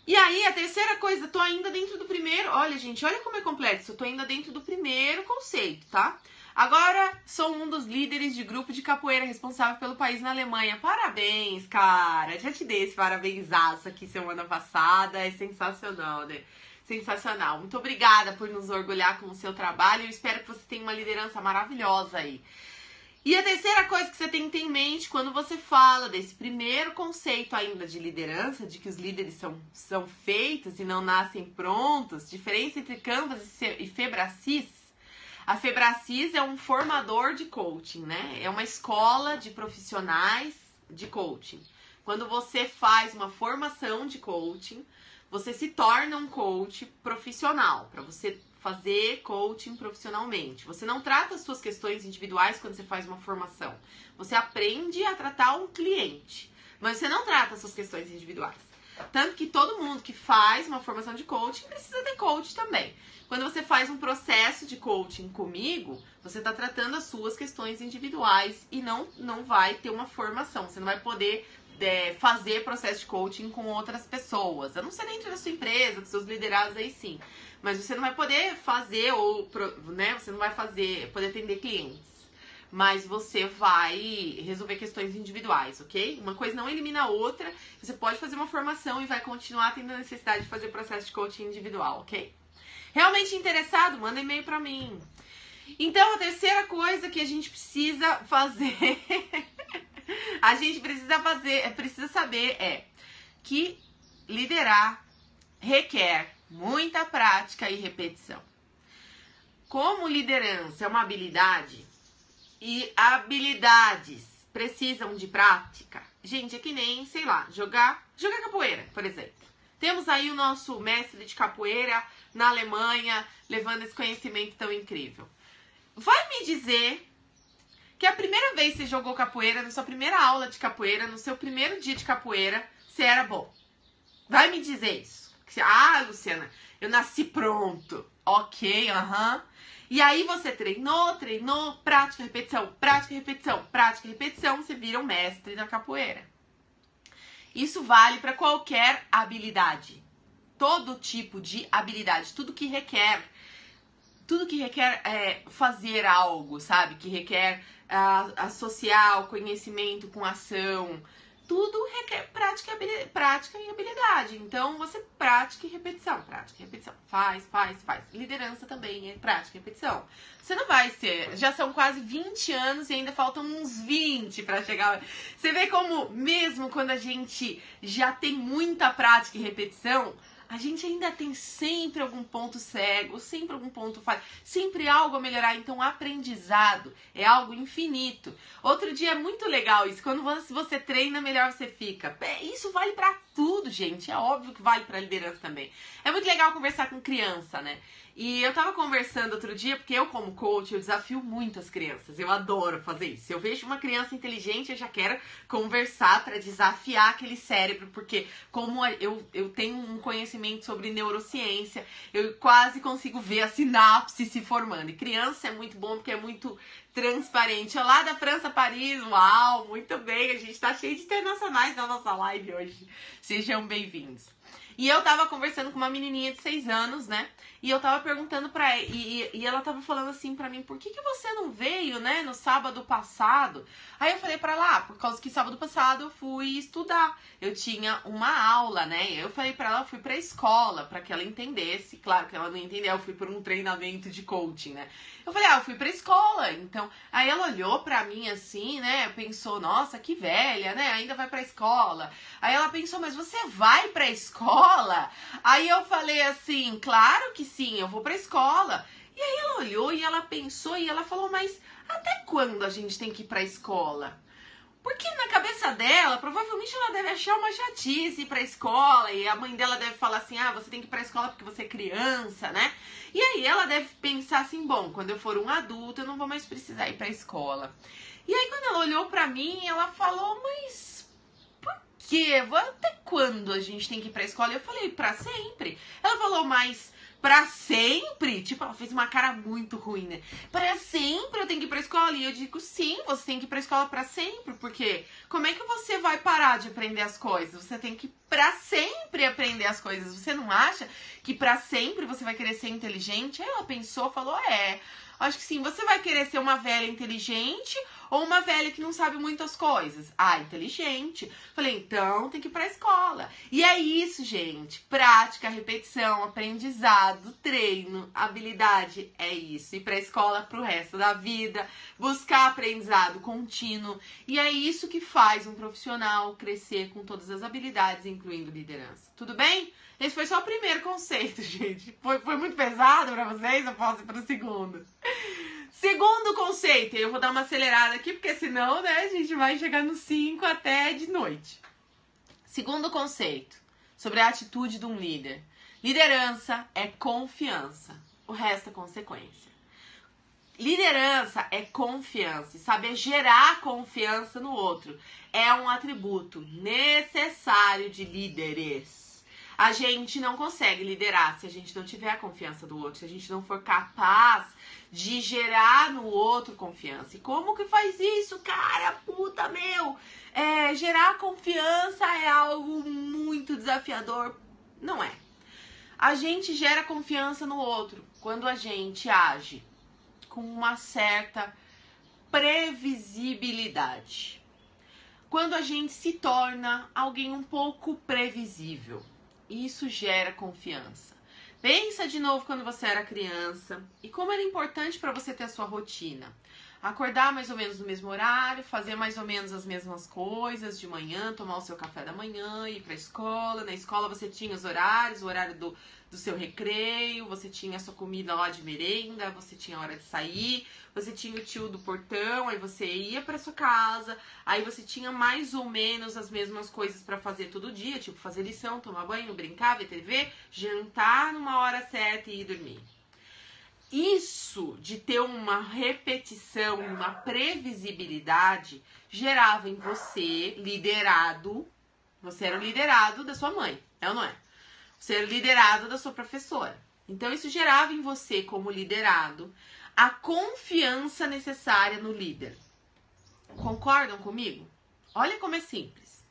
E aí, a terceira coisa, tô ainda dentro do primeiro... Olha, gente, olha como é complexo. Eu tô ainda dentro do primeiro conceito, tá? Agora, sou um dos líderes de grupo de capoeira responsável pelo país na Alemanha. Parabéns, cara. Já te dei esse parabenzaço aqui semana passada. É sensacional, né? Sensacional. Muito obrigada por nos orgulhar com o seu trabalho. Eu espero que você tenha uma liderança maravilhosa aí. E a terceira coisa que você tem que ter em mente quando você fala desse primeiro conceito ainda de liderança, de que os líderes são feitos e não nascem prontos, diferença entre Canvas e Febracis. A Febracis é um formador de coaching, né? É uma escola de profissionais de coaching. Quando você faz uma formação de coaching, você se torna um coach profissional, para você fazer coaching profissionalmente. Você não trata as suas questões individuais quando você faz uma formação. Você aprende a tratar um cliente, mas você não trata as suas questões individuais. Tanto que todo mundo que faz uma formação de coaching precisa ter coach também. Quando você faz um processo de coaching comigo, você está tratando as suas questões individuais e não vai ter uma formação. Você não vai poder fazer processo de coaching com outras pessoas. A não ser dentro da sua empresa, com seus liderados aí sim. Mas você não vai poder fazer, né? Você não vai poder atender clientes. Mas você vai resolver questões individuais, ok? Uma coisa não elimina a outra. Você pode fazer uma formação e vai continuar tendo a necessidade de fazer processo de coaching individual, ok? Realmente interessado? Manda e-mail pra mim. Então, a terceira coisa que a gente precisa fazer... a gente precisa saber que liderar requer muita prática e repetição. Como liderança é uma habilidade e habilidades precisam de prática, gente, é que nem, sei lá, jogar capoeira, por exemplo. Temos aí o nosso mestre de capoeira na Alemanha, levando esse conhecimento tão incrível. Vai me dizer que a primeira vez que você jogou capoeira, na sua primeira aula de capoeira, no seu primeiro dia de capoeira, você era bom. Vai me dizer isso. Luciana, eu nasci pronto. Ok, E aí você treinou, prática, repetição, prática, repetição, prática, repetição, você vira um mestre da capoeira. Isso vale para qualquer habilidade. Todo tipo de habilidade, tudo que requer tudo que requer fazer algo, sabe? Que requer associar o conhecimento com ação. Tudo requer prática e habilidade. Então, você prática e repetição. Prática e repetição. Faz. Liderança também é prática e repetição. Você não vai ser... Já são quase 20 anos e ainda faltam uns 20 para chegar... Você vê como, mesmo quando a gente já tem muita prática e repetição, a gente ainda tem sempre algum ponto cego, sempre algum ponto falho, sempre algo a melhorar. Então, aprendizado é algo infinito. Outro dia é muito legal isso. Quando você treina, melhor você fica. Isso vale pra tudo, gente. É óbvio que vale pra liderança também. É muito legal conversar com criança, né? E eu tava conversando outro dia, porque eu como coach, eu desafio muito as crianças. Eu adoro fazer isso. Eu vejo uma criança inteligente, eu já quero conversar para desafiar aquele cérebro, porque como eu tenho um conhecimento sobre neurociência, eu quase consigo ver a sinapse se formando. E criança é muito bom porque é muito transparente. Olá da França, Paris, uau, muito bem. A gente tá cheio de internacionais na nossa live hoje. Sejam bem-vindos. E eu tava conversando com uma menininha de 6 anos, né? E eu tava perguntando pra ela, e ela tava falando assim pra mim, por que você não veio, né, no sábado passado? Aí eu falei pra ela, por causa que sábado passado eu fui estudar. Eu tinha uma aula, né? Eu falei pra ela, eu fui pra escola, pra que ela entendesse. Claro que ela não entendeu, eu fui por um treinamento de coaching, né? Eu falei, eu fui pra escola, então... Aí ela olhou pra mim assim, né, pensou, nossa, que velha, né, ainda vai pra escola. Aí ela pensou, mas você vai pra escola? Aí eu falei assim, claro que sim, eu vou pra escola. E aí ela olhou e ela pensou e ela falou, mas até quando a gente tem que ir pra escola? Porque na cabeça dela, provavelmente ela deve achar uma chatice ir pra escola. E a mãe dela deve falar assim, você tem que ir pra escola porque você é criança, né? E aí ela deve pensar assim, bom, quando eu for um adulto eu não vou mais precisar ir pra escola. E aí quando ela olhou pra mim, ela falou, mas... que? Até quando a gente tem que ir pra escola? Eu falei, pra sempre. Ela falou, mas pra sempre? Tipo, ela fez uma cara muito ruim, né? Pra sempre eu tenho que ir pra escola? E eu digo, sim, você tem que ir pra escola pra sempre. Porque como é que você vai parar de aprender as coisas? Você tem que pra sempre aprender as coisas. Você não acha que pra sempre você vai querer ser inteligente? Aí ela pensou, falou, acho que sim, você vai querer ser uma velha inteligente ou uma velha que não sabe muitas coisas? Inteligente. Falei, então tem que ir pra escola. E é isso, gente. Prática, repetição, aprendizado, treino, habilidade, é isso. Ir pra escola pro resto da vida, buscar aprendizado contínuo. E é isso que faz um profissional crescer com todas as habilidades, incluindo liderança. Tudo bem? Esse foi só o primeiro conceito, gente. Foi muito pesado pra vocês? Eu posso ir pro segundo. Segundo conceito, eu vou dar uma acelerada aqui, porque senão, né, a gente vai chegar no 5 até de noite. Segundo conceito, sobre a atitude de um líder. Liderança é confiança, o resto é consequência. Liderança é confiança, e saber gerar confiança no outro é um atributo necessário de líderes. A gente não consegue liderar se a gente não tiver a confiança do outro, se a gente não for capaz de gerar no outro confiança. E como que faz isso, cara? Puta, meu! Gerar confiança é algo muito desafiador. Não é. A gente gera confiança no outro quando a gente age com uma certa previsibilidade. Quando a gente se torna alguém um pouco previsível. Isso gera confiança. Pensa de novo quando você era criança e como era importante para você ter a sua rotina. Acordar mais ou menos no mesmo horário, fazer mais ou menos as mesmas coisas de manhã, tomar o seu café da manhã, ir para a escola. Na escola você tinha os horários, o horário do seu recreio, você tinha a sua comida lá de merenda, você tinha a hora de sair, você tinha o tio do portão, aí você ia para sua casa, aí você tinha mais ou menos as mesmas coisas para fazer todo dia, tipo fazer lição, tomar banho, brincar, ver TV, jantar numa hora certa e ir dormir. Isso de ter uma repetição, uma previsibilidade, gerava em você liderado. Você era o liderado da sua mãe, é ou não é? Você era o liderado da sua professora. Então isso gerava em você, como liderado, a confiança necessária no líder. Concordam comigo? Olha como é simples.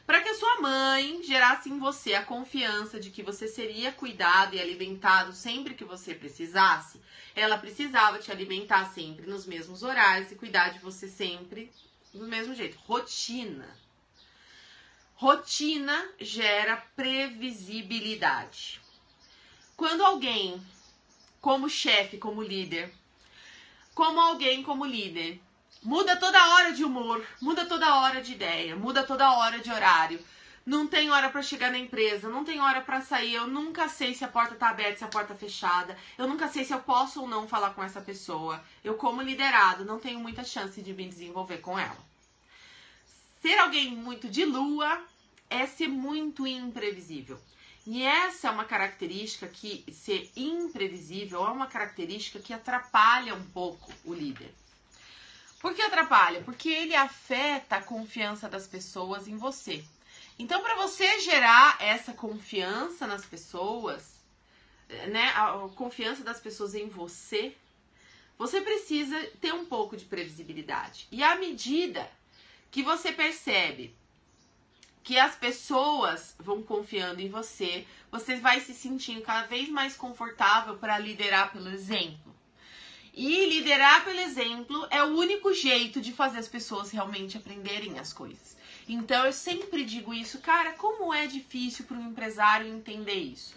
Para que a sua mãe gerasse em você a confiança de que você seria cuidado e alimentado sempre que você precisasse, ela precisava te alimentar sempre nos mesmos horários e cuidar de você sempre do mesmo jeito. Rotina. Rotina gera previsibilidade. Quando alguém, como chefe, como líder, muda toda hora de humor, muda toda hora de ideia, muda toda hora de horário, não tem hora pra chegar na empresa, não tem hora pra sair, eu nunca sei se a porta tá aberta, se a porta tá fechada, eu nunca sei se eu posso ou não falar com essa pessoa. Eu, como liderado, não tenho muita chance de me desenvolver com ela. Ser alguém muito de lua é ser muito imprevisível. E essa é uma característica que, ser imprevisível, é uma característica que atrapalha um pouco o líder. Por que atrapalha? Porque ele afeta a confiança das pessoas em você. Então, para você gerar essa confiança nas pessoas, né, a confiança das pessoas em você, você precisa ter um pouco de previsibilidade. E à medida que você percebe que as pessoas vão confiando em você, você vai se sentindo cada vez mais confortável para liderar pelo exemplo. E liderar pelo exemplo é o único jeito de fazer as pessoas realmente aprenderem as coisas. Então eu sempre digo isso, cara, como é difícil para um empresário entender isso.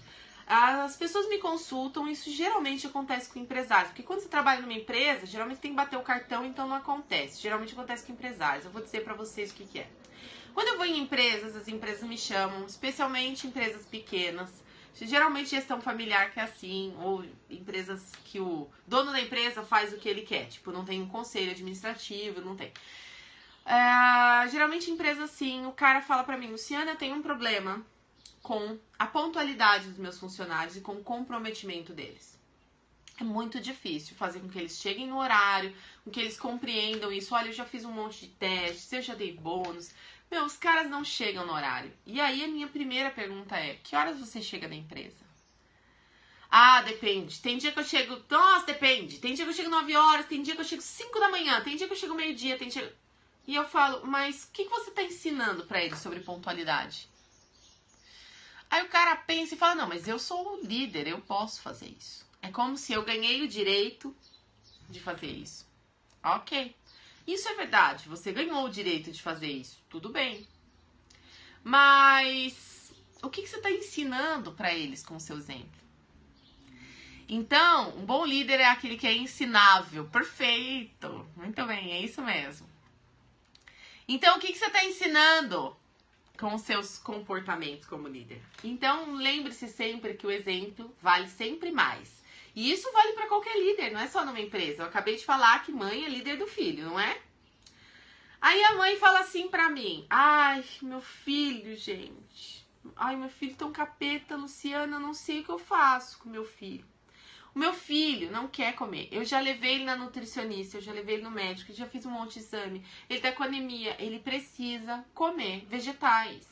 As pessoas me consultam, isso geralmente acontece com empresários, porque quando você trabalha numa empresa, geralmente tem que bater o cartão, então não acontece. Geralmente acontece com empresários. Eu vou dizer para vocês o que é. Quando eu vou em empresas, as empresas me chamam, especialmente empresas pequenas, geralmente gestão familiar que é assim, ou empresas que o dono da empresa faz o que ele quer, tipo, não tem um conselho administrativo, não tem. Geralmente empresa assim, o cara fala pra mim, Luciana, eu tenho um problema com a pontualidade dos meus funcionários e com o comprometimento deles. É muito difícil fazer com que eles cheguem no horário, com que eles compreendam isso. Olha, eu já fiz um monte de testes, eu já dei bônus. Meu, os caras não chegam no horário. E aí a minha primeira pergunta é, que horas você chega na empresa? Ah, depende. Tem dia que eu chego... Nossa, depende. Tem dia que eu chego 9 horas, tem dia que eu chego 5 da manhã, tem dia que eu chego meio-dia, tem dia... E eu falo, mas o que você tá ensinando pra eles sobre pontualidade? Aí o cara pensa e fala, não, mas eu sou o líder, eu posso fazer isso. É como se eu ganhei o direito de fazer isso. Ok. Isso é verdade, você ganhou o direito de fazer isso, tudo bem. Mas o que você está ensinando para eles com o seu exemplo? Então, um bom líder é aquele que é ensinável. Perfeito, muito bem, é isso mesmo. Então, o que você está ensinando com os seus comportamentos como líder? Então, lembre-se sempre que o exemplo vale sempre mais. E isso vale para qualquer líder, não é só numa empresa. Eu acabei de falar que mãe é líder do filho, não é? Aí a mãe fala assim pra mim, ai, meu filho, gente. Ai, meu filho tá um capeta, Luciana, eu não sei o que eu faço com meu filho. O meu filho não quer comer. Eu já levei ele na nutricionista, eu já levei ele no médico, já fiz um monte de exame. Ele tá com anemia, ele precisa comer vegetais.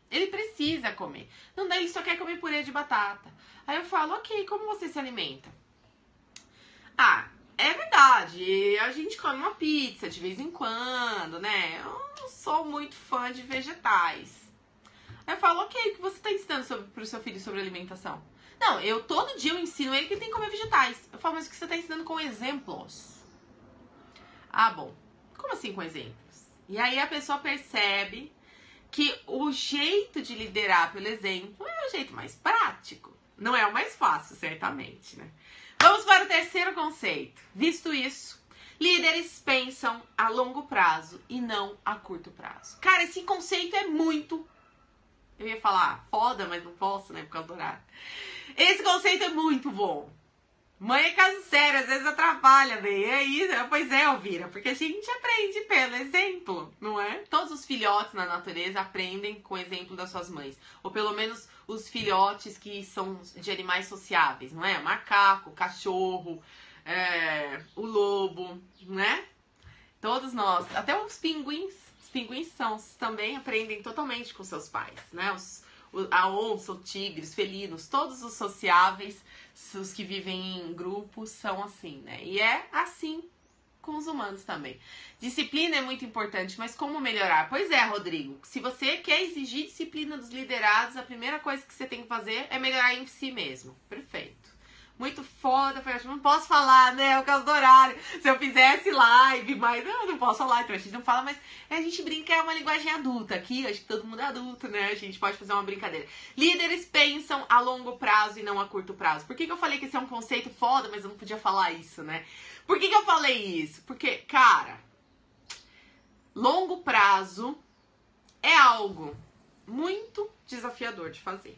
Ele precisa comer. Não dá, ele só quer comer purê de batata. Aí eu falo, ok, como você se alimenta? Ah, é verdade, a gente come uma pizza de vez em quando, né? Eu não sou muito fã de vegetais. Aí eu falo, ok, o que você tá ensinando pro seu filho sobre alimentação? Não, todo dia eu ensino ele que ele tem que comer vegetais. Eu falo, mas o que você tá ensinando com exemplos? Ah, bom, como assim com exemplos? E aí a pessoa percebe que o jeito de liderar pelo exemplo é o jeito mais prático. Não é o mais fácil, certamente, né? Vamos para o terceiro conceito. Visto isso, líderes pensam a longo prazo e não a curto prazo. Cara, esse conceito é muito... Eu ia falar foda, mas não posso, né? Por causa do horário. Esse conceito é muito bom. Mãe é caso sério, às vezes atrapalha, bem. É isso, pois é, Elvira, porque a gente aprende pelo exemplo, não é? Todos os filhotes na natureza aprendem com o exemplo das suas mães. Ou pelo menos os filhotes que são de animais sociáveis, não é? Macaco, cachorro, o lobo, né? Todos nós, até os pinguins também aprendem totalmente com seus pais, né? A onça, o tigre, os felinos, todos os sociáveis, os que vivem em grupos, são assim, né? E é assim com os humanos também. Disciplina é muito importante, mas como melhorar? Pois é, Rodrigo, se você quer exigir disciplina dos liderados, a primeira coisa que você tem que fazer é melhorar em si mesmo. Perfeito. Muito foda, não posso falar, né, por causa do horário. Se eu fizesse live, mas não posso falar, então a gente não fala, mas a gente brinca, é uma linguagem adulta aqui, acho que todo mundo é adulto, né, a gente pode fazer uma brincadeira. Líderes pensam a longo prazo e não a curto prazo. Por que eu falei que esse é um conceito foda, mas eu não podia falar isso, né? Por que eu falei isso? Porque, cara, longo prazo é algo muito desafiador de fazer.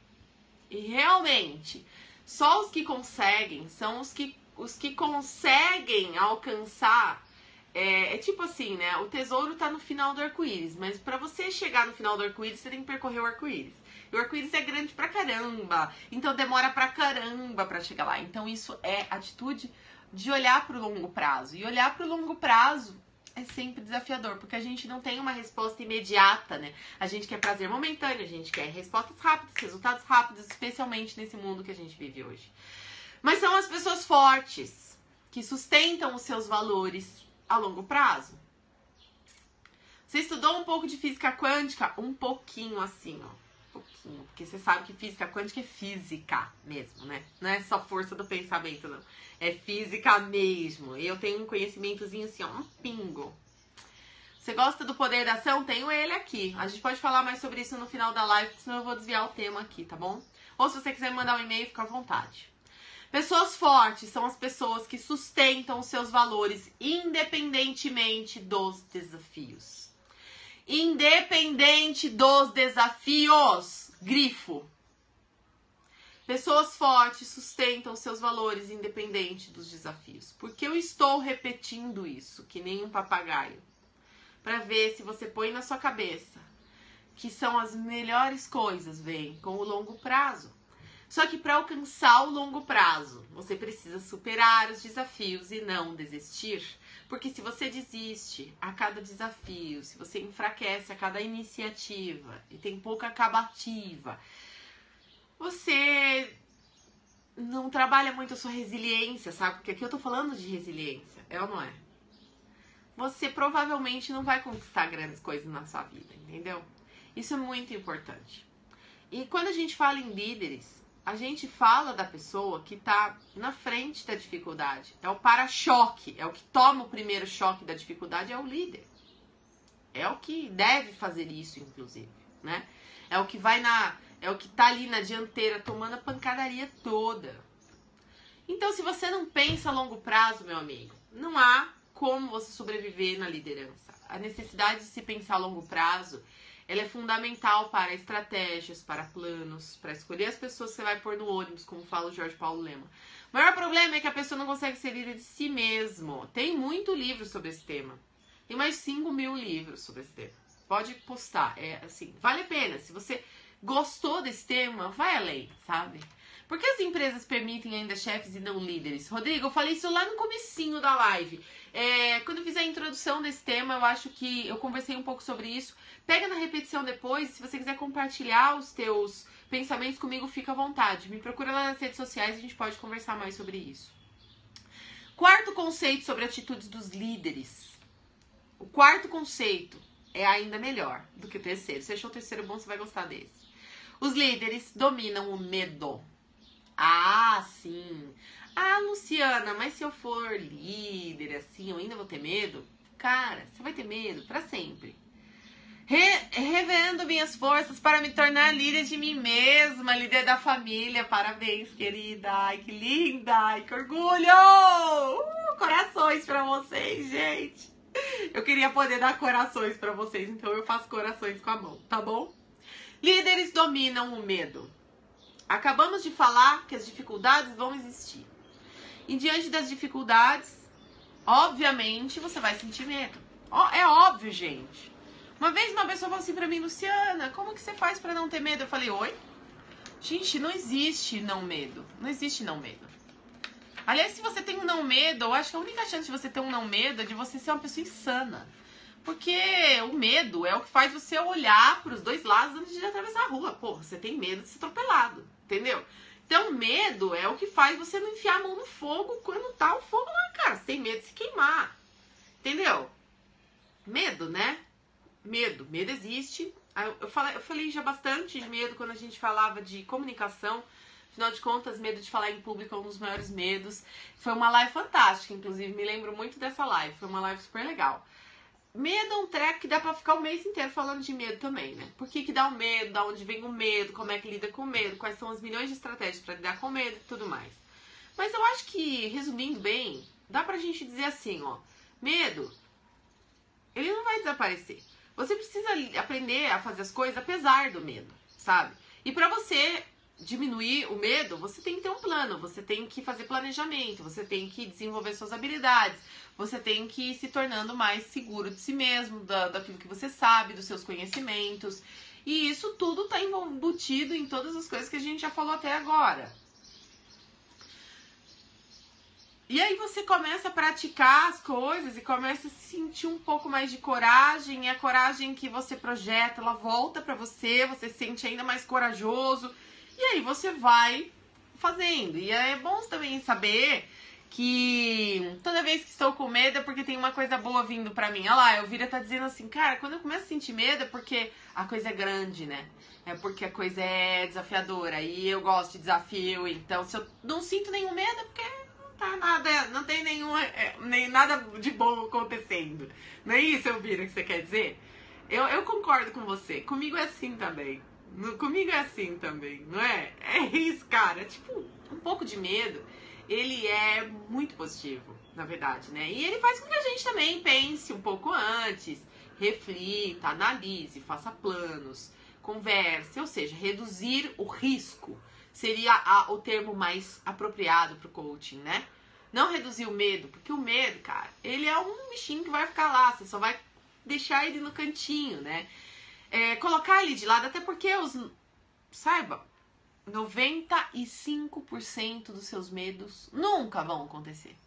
E realmente, só os que conseguem são os que conseguem alcançar. É tipo assim, né? O tesouro tá no final do arco-íris, mas pra você chegar no final do arco-íris, você tem que percorrer o arco-íris. E o arco-íris é grande pra caramba, então demora pra caramba pra chegar lá. Então isso é atitude de olhar pro longo prazo. E olhar pro longo prazo é sempre desafiador, porque a gente não tem uma resposta imediata, né? A gente quer prazer momentâneo, a gente quer respostas rápidas, resultados rápidos, especialmente nesse mundo que a gente vive hoje. Mas são as pessoas fortes que sustentam os seus valores a longo prazo. Você estudou um pouco de física quântica? Um pouquinho assim, ó. Um pouquinho. Porque você sabe que física quântica é física mesmo, né? Não é só força do pensamento, não. É física mesmo. E eu tenho um conhecimentozinho assim, ó, um pingo. Você gosta do poder da ação? Tenho ele aqui. A gente pode falar mais sobre isso no final da live, porque senão eu vou desviar o tema aqui, tá bom? Ou se você quiser me mandar um e-mail, fica à vontade. Pessoas fortes são as pessoas que sustentam os seus valores independentemente dos desafios. Independente dos desafios. Grifo. Pessoas fortes sustentam seus valores independente dos desafios. Porque eu estou repetindo isso, que nem um papagaio. Para ver se você põe na sua cabeça que são as melhores coisas, vem com o longo prazo. Só que para alcançar o longo prazo, você precisa superar os desafios e não desistir. Porque se você desiste a cada desafio, se você enfraquece a cada iniciativa e tem pouca acabativa, você não trabalha muito a sua resiliência, sabe? Porque aqui eu tô falando de resiliência, é ou não é? Você provavelmente não vai conquistar grandes coisas na sua vida, entendeu? Isso é muito importante. E quando a gente fala em líderes, a gente fala da pessoa que tá na frente da dificuldade. É o para-choque, é o que toma o primeiro choque da dificuldade, é o líder. É o que deve fazer isso, inclusive, né? É o que vai é o que tá ali na dianteira tomando a pancadaria toda. Então, se você não pensa a longo prazo, meu amigo, não há como você sobreviver na liderança. A necessidade de se pensar a longo prazo, ela é fundamental para estratégias, para planos, para escolher as pessoas que você vai pôr no ônibus, como fala o Jorge Paulo Lema. O maior problema é que a pessoa não consegue ser líder de si mesmo. Tem muito livro sobre esse tema. Tem mais 5.000 livros sobre esse tema. Pode postar. É assim, vale a pena. Se você gostou desse tema, vai além, sabe? Por que as empresas permitem ainda chefes e não líderes? Rodrigo, eu falei isso lá no comecinho da live. Quando eu fiz a introdução desse tema, eu acho que eu conversei um pouco sobre isso. Pega na repetição depois. Se você quiser compartilhar os teus pensamentos comigo, fica à vontade. Me procura lá nas redes sociais e a gente pode conversar mais sobre isso. Quarto conceito sobre atitudes dos líderes. O quarto conceito é ainda melhor do que o terceiro. Se achou o terceiro bom, você vai gostar desse. Os líderes dominam o medo. Ah, sim. Ah, Luciana, mas se eu for líder, assim, eu ainda vou ter medo? Cara, você vai ter medo pra sempre. Revendo minhas forças para me tornar líder de mim mesma, líder da família. Parabéns, querida. Ai, que linda. Ai, que orgulho. Corações pra vocês, gente. Eu queria poder dar corações pra vocês, então eu faço corações com a mão, tá bom? Líderes dominam o medo. Acabamos de falar que as dificuldades vão existir. E diante das dificuldades, obviamente, você vai sentir medo. É óbvio, gente. Uma vez uma pessoa falou assim pra mim, Luciana, como que você faz pra não ter medo? Eu falei, oi? Gente, não existe não medo. Não existe não medo. Aliás, se você tem um não medo, eu acho que a única chance de você ter um não medo é de você ser uma pessoa insana. Porque o medo é o que faz você olhar pros dois lados antes de atravessar a rua. Porra, você tem medo de ser atropelado, entendeu? Então, medo é o que faz você não enfiar a mão no fogo quando tá o fogo na cara. Você tem medo de se queimar. Entendeu? Medo, né? Medo existe. Eu falei já bastante de medo quando a gente falava de comunicação. Afinal de contas, medo de falar em público é um dos maiores medos. Foi uma live fantástica, inclusive, me lembro muito dessa live. Foi uma live super legal. Medo é um treco que dá pra ficar o mês inteiro falando de medo também, né? Por que dá o medo, da onde vem o medo, como é que lida com o medo, quais são as milhões de estratégias pra lidar com o medo e tudo mais. Mas eu acho que, resumindo bem, dá pra gente dizer assim, ó. Medo, ele não vai desaparecer. Você precisa aprender a fazer as coisas apesar do medo, sabe? E pra você diminuir o medo, você tem que ter um plano, você tem que fazer planejamento, você tem que desenvolver suas habilidades, você tem que ir se tornando mais seguro de si mesmo, daquilo que você sabe, dos seus conhecimentos. E isso tudo tá embutido em todas as coisas que a gente já falou até agora. E aí você começa a praticar as coisas e começa a sentir um pouco mais de coragem. E a coragem que você projeta, ela volta pra você, você se sente ainda mais corajoso. E aí você vai fazendo. E é bom também saber que toda vez que estou com medo é porque tem uma coisa boa vindo pra mim. Olha lá, a Elvira tá dizendo assim, cara, quando eu começo a sentir medo é porque a coisa é grande, né? É porque a coisa é desafiadora. E eu gosto de desafio. Então, se eu não sinto nenhum medo é porque tá nada, não tem nem nada de bom acontecendo. Não é isso, Elvira, que você quer dizer? Eu concordo com você. Comigo é assim também. Comigo é assim também, não é? É isso, cara. Tipo, um pouco de medo, ele é muito positivo, na verdade, né? E ele faz com que a gente também pense um pouco antes, reflita, analise, faça planos, converse, ou seja, reduzir o risco seria o termo mais apropriado pro coaching, né? Não reduzir o medo, porque o medo, cara, ele é um bichinho que vai ficar lá, você só vai deixar ele no cantinho, né? Colocar ele de lado, até porque saiba, 95% dos seus medos nunca vão acontecer.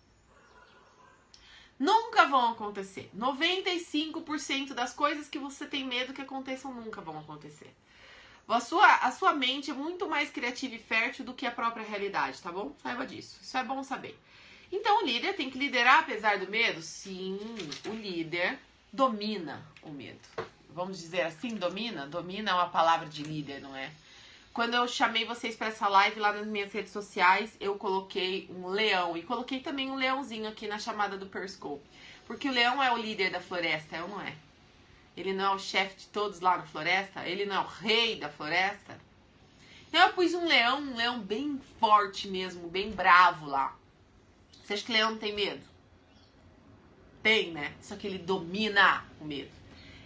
Nunca vão acontecer. 95% das coisas que você tem medo que aconteçam nunca vão acontecer. A sua mente é muito mais criativa e fértil do que a própria realidade, tá bom? Saiba disso. Isso é bom saber. Então, o líder tem que liderar apesar do medo? Sim, o líder domina o medo. Vamos dizer assim, domina? Domina é uma palavra de líder, não é? Quando eu chamei vocês para essa live lá nas minhas redes sociais, eu coloquei um leão. E coloquei também um leãozinho aqui na chamada do Periscope. Porque o leão é o líder da floresta, é ou não é? Ele não é o chefe de todos lá na floresta? Ele não é o rei da floresta? Então eu pus um leão bem forte mesmo, bem bravo lá. Você acha que leão não tem medo? Tem, né? Só que ele domina o medo.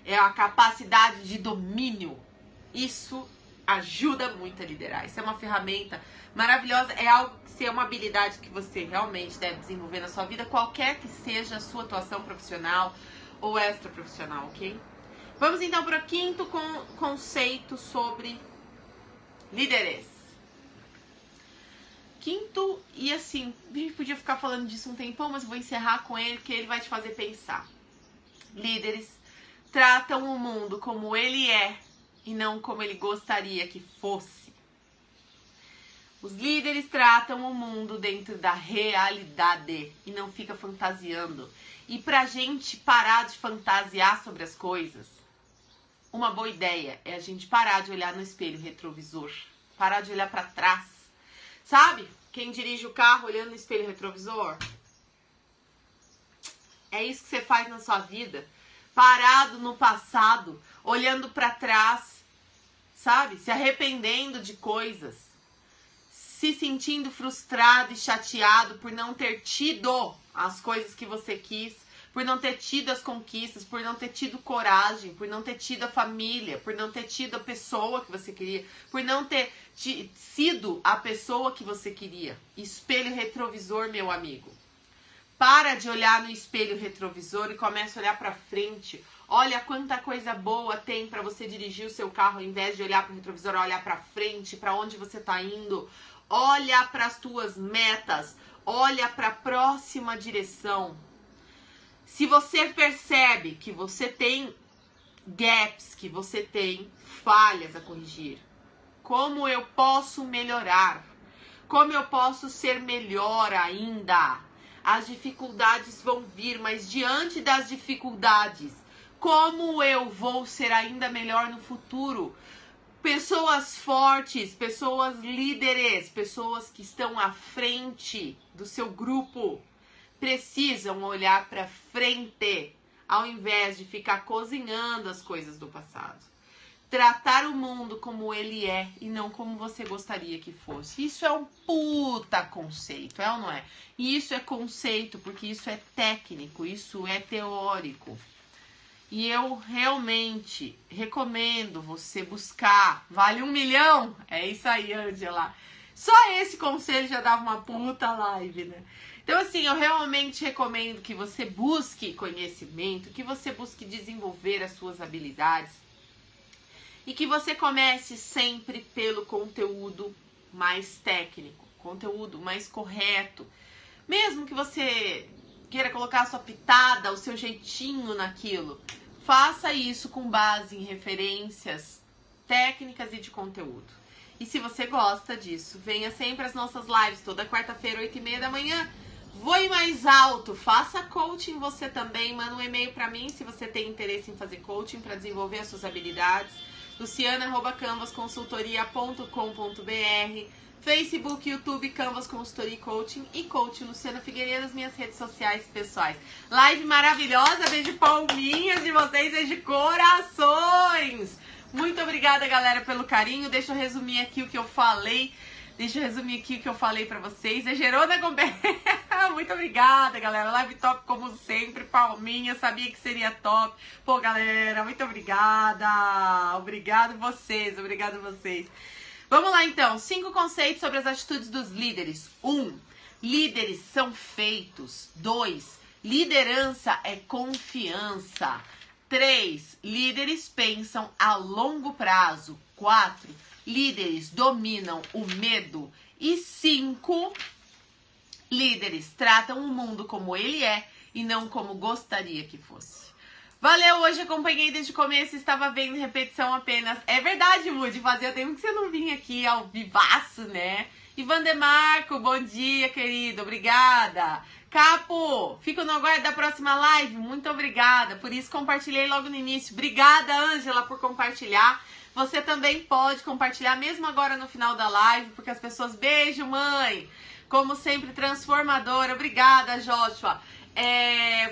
É a capacidade de domínio. Isso ajuda muito a liderar. Isso é uma ferramenta maravilhosa. É algo que é uma habilidade que você realmente deve desenvolver na sua vida, qualquer que seja a sua atuação profissional ou extra-profissional, ok? Vamos então para o quinto conceito sobre liderança. Quinto, e assim, a gente podia ficar falando disso um tempão, mas vou encerrar com ele, que ele vai te fazer pensar. Líderes tratam o mundo como ele é e não como ele gostaria que fosse. Os líderes tratam o mundo dentro da realidade e não fica fantasiando. E pra gente parar de fantasiar sobre as coisas, uma boa ideia é a gente parar de olhar no espelho retrovisor, parar de olhar pra trás. Sabe? Quem dirige o carro olhando no espelho retrovisor? É isso que você faz na sua vida. Parado no passado, olhando pra trás, sabe? Se arrependendo de coisas. Se sentindo frustrado e chateado por não ter tido as coisas que você quis. Por não ter tido as conquistas, por não ter tido coragem, por não ter tido a família, por não ter tido a pessoa que você queria, por não ter sido a pessoa que você queria. Espelho retrovisor, meu amigo. Para de olhar no espelho retrovisor e começa a olhar para frente. Olha quanta coisa boa tem para você dirigir o seu carro, ao invés de olhar para o retrovisor, olhar para frente, para onde você está indo. Olha para as tuas metas, olha para a próxima direção. Se você percebe que você tem gaps, que você tem falhas a corrigir, como eu posso melhorar? Como eu posso ser melhor ainda? As dificuldades vão vir, mas diante das dificuldades, como eu vou ser ainda melhor no futuro? Pessoas fortes, pessoas líderes, pessoas que estão à frente do seu grupo, precisam olhar para frente, ao invés de ficar cozinhando as coisas do passado. Tratar o mundo como ele é e não como você gostaria que fosse. Isso é um puta conceito, é ou não é? E isso é conceito porque isso é técnico, isso é teórico. E eu realmente recomendo você buscar. Vale 1 milhão? É isso aí, Angela. Só esse conselho já dava uma puta live, né? Então, assim, eu realmente recomendo que você busque conhecimento, que você busque desenvolver as suas habilidades e que você comece sempre pelo conteúdo mais técnico, conteúdo mais correto. Mesmo que você queira colocar a sua pitada, o seu jeitinho naquilo, faça isso com base em referências técnicas e de conteúdo. E se você gosta disso, venha sempre às nossas lives, toda quarta-feira, 8h30 da manhã. Voe mais alto, faça coaching você também, manda um e-mail para mim se você tem interesse em fazer coaching para desenvolver as suas habilidades. luciana@canvasconsultoria.com.br, Facebook, YouTube, Canvas Consultoria e Coaching e Coach Luciana Figueiredo, as minhas redes sociais pessoais. Live maravilhosa, beijo palminhas de vocês, beijo corações. Muito obrigada, galera, pelo carinho. Deixa eu resumir aqui o que eu falei. Pra vocês. É Gerona Gomes. Muito obrigada, galera. Live top como sempre. Palminha, sabia que seria top. Pô, galera, muito obrigada. Obrigado vocês. Vamos lá, então. 5 conceitos sobre as atitudes dos líderes. 1. Líderes são feitos. 2. Liderança é confiança. 3. Líderes pensam a longo prazo. 4. Líderes dominam o medo. E 5. Líderes tratam o mundo como ele é e não como gostaria que fosse. Valeu, hoje acompanhei desde o começo, estava vendo repetição apenas. É verdade, Woody, fazia tempo que você não vinha aqui ao vivaço, né? E Vandemarco, bom dia, querido, obrigada. Capo, fico no aguardo da próxima live, muito obrigada. Por isso compartilhei logo no início. Obrigada, Ângela, por compartilhar. Você também pode compartilhar, mesmo agora no final da live, porque as pessoas... Beijo, mãe! Como sempre, transformadora. Obrigada, Joshua.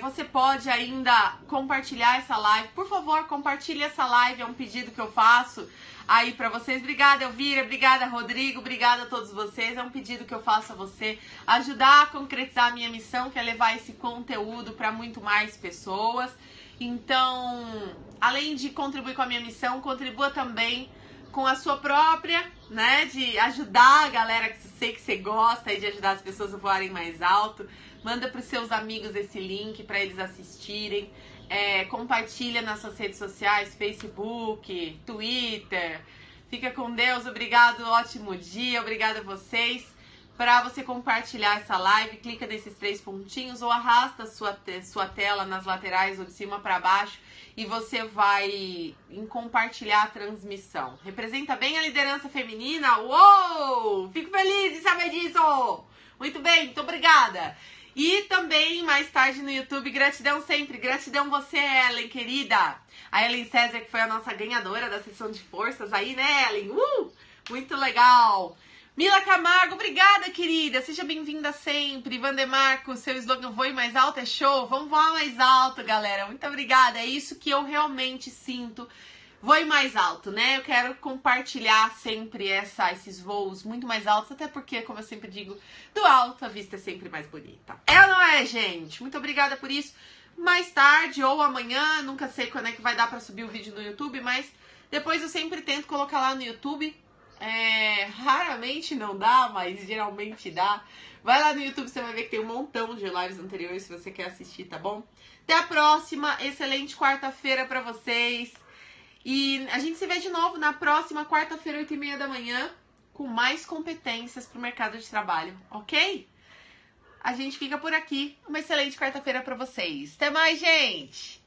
Você pode ainda compartilhar essa live. Por favor, compartilhe essa live. É um pedido que eu faço aí pra vocês. Obrigada, Elvira. Obrigada, Rodrigo. Obrigada a todos vocês. É um pedido que eu faço a você. Ajudar a concretizar a minha missão, que é levar esse conteúdo para muito mais pessoas. Então, além de contribuir com a minha missão, contribua também com a sua própria, né? De ajudar a galera, que sei que você gosta, e de ajudar as pessoas a voarem mais alto. Manda para os seus amigos esse link para eles assistirem. Compartilha nas suas redes sociais, Facebook, Twitter. Fica com Deus, obrigado, ótimo dia, obrigada a vocês. Para você compartilhar essa live, clica nesses 3 pontinhos ou arrasta a sua tela nas laterais ou de cima para baixo e você vai em compartilhar a transmissão. Representa bem a liderança feminina? Uou! Fico feliz de saber disso! Muito bem, muito obrigada! E também, mais tarde no YouTube, gratidão sempre. Gratidão você, Ellen, querida. A Ellen César, que foi a nossa ganhadora da sessão de forças aí, né, Ellen? Muito legal. Mila Camargo, obrigada, querida. Seja bem-vinda sempre. Vandemarco, seu slogan voe mais alto é show. Vamos voar mais alto, galera. Muito obrigada. É isso que eu realmente sinto. Voe mais alto, né? Eu quero compartilhar sempre esses voos muito mais altos, até porque, como eu sempre digo, do alto a vista é sempre mais bonita. É ou não é, gente? Muito obrigada por isso. Mais tarde ou amanhã, nunca sei quando é que vai dar pra subir o vídeo no YouTube, mas depois eu sempre tento colocar lá no YouTube. Raramente não dá, mas geralmente dá. Vai lá no YouTube, você vai ver que tem um montão de lives anteriores se você quer assistir, tá bom? Até a próxima, excelente quarta-feira pra vocês. E a gente se vê de novo na próxima quarta-feira, 8h30 da manhã, com mais competências pro mercado de trabalho, ok? A gente fica por aqui. Uma excelente quarta-feira pra vocês. Até mais, gente!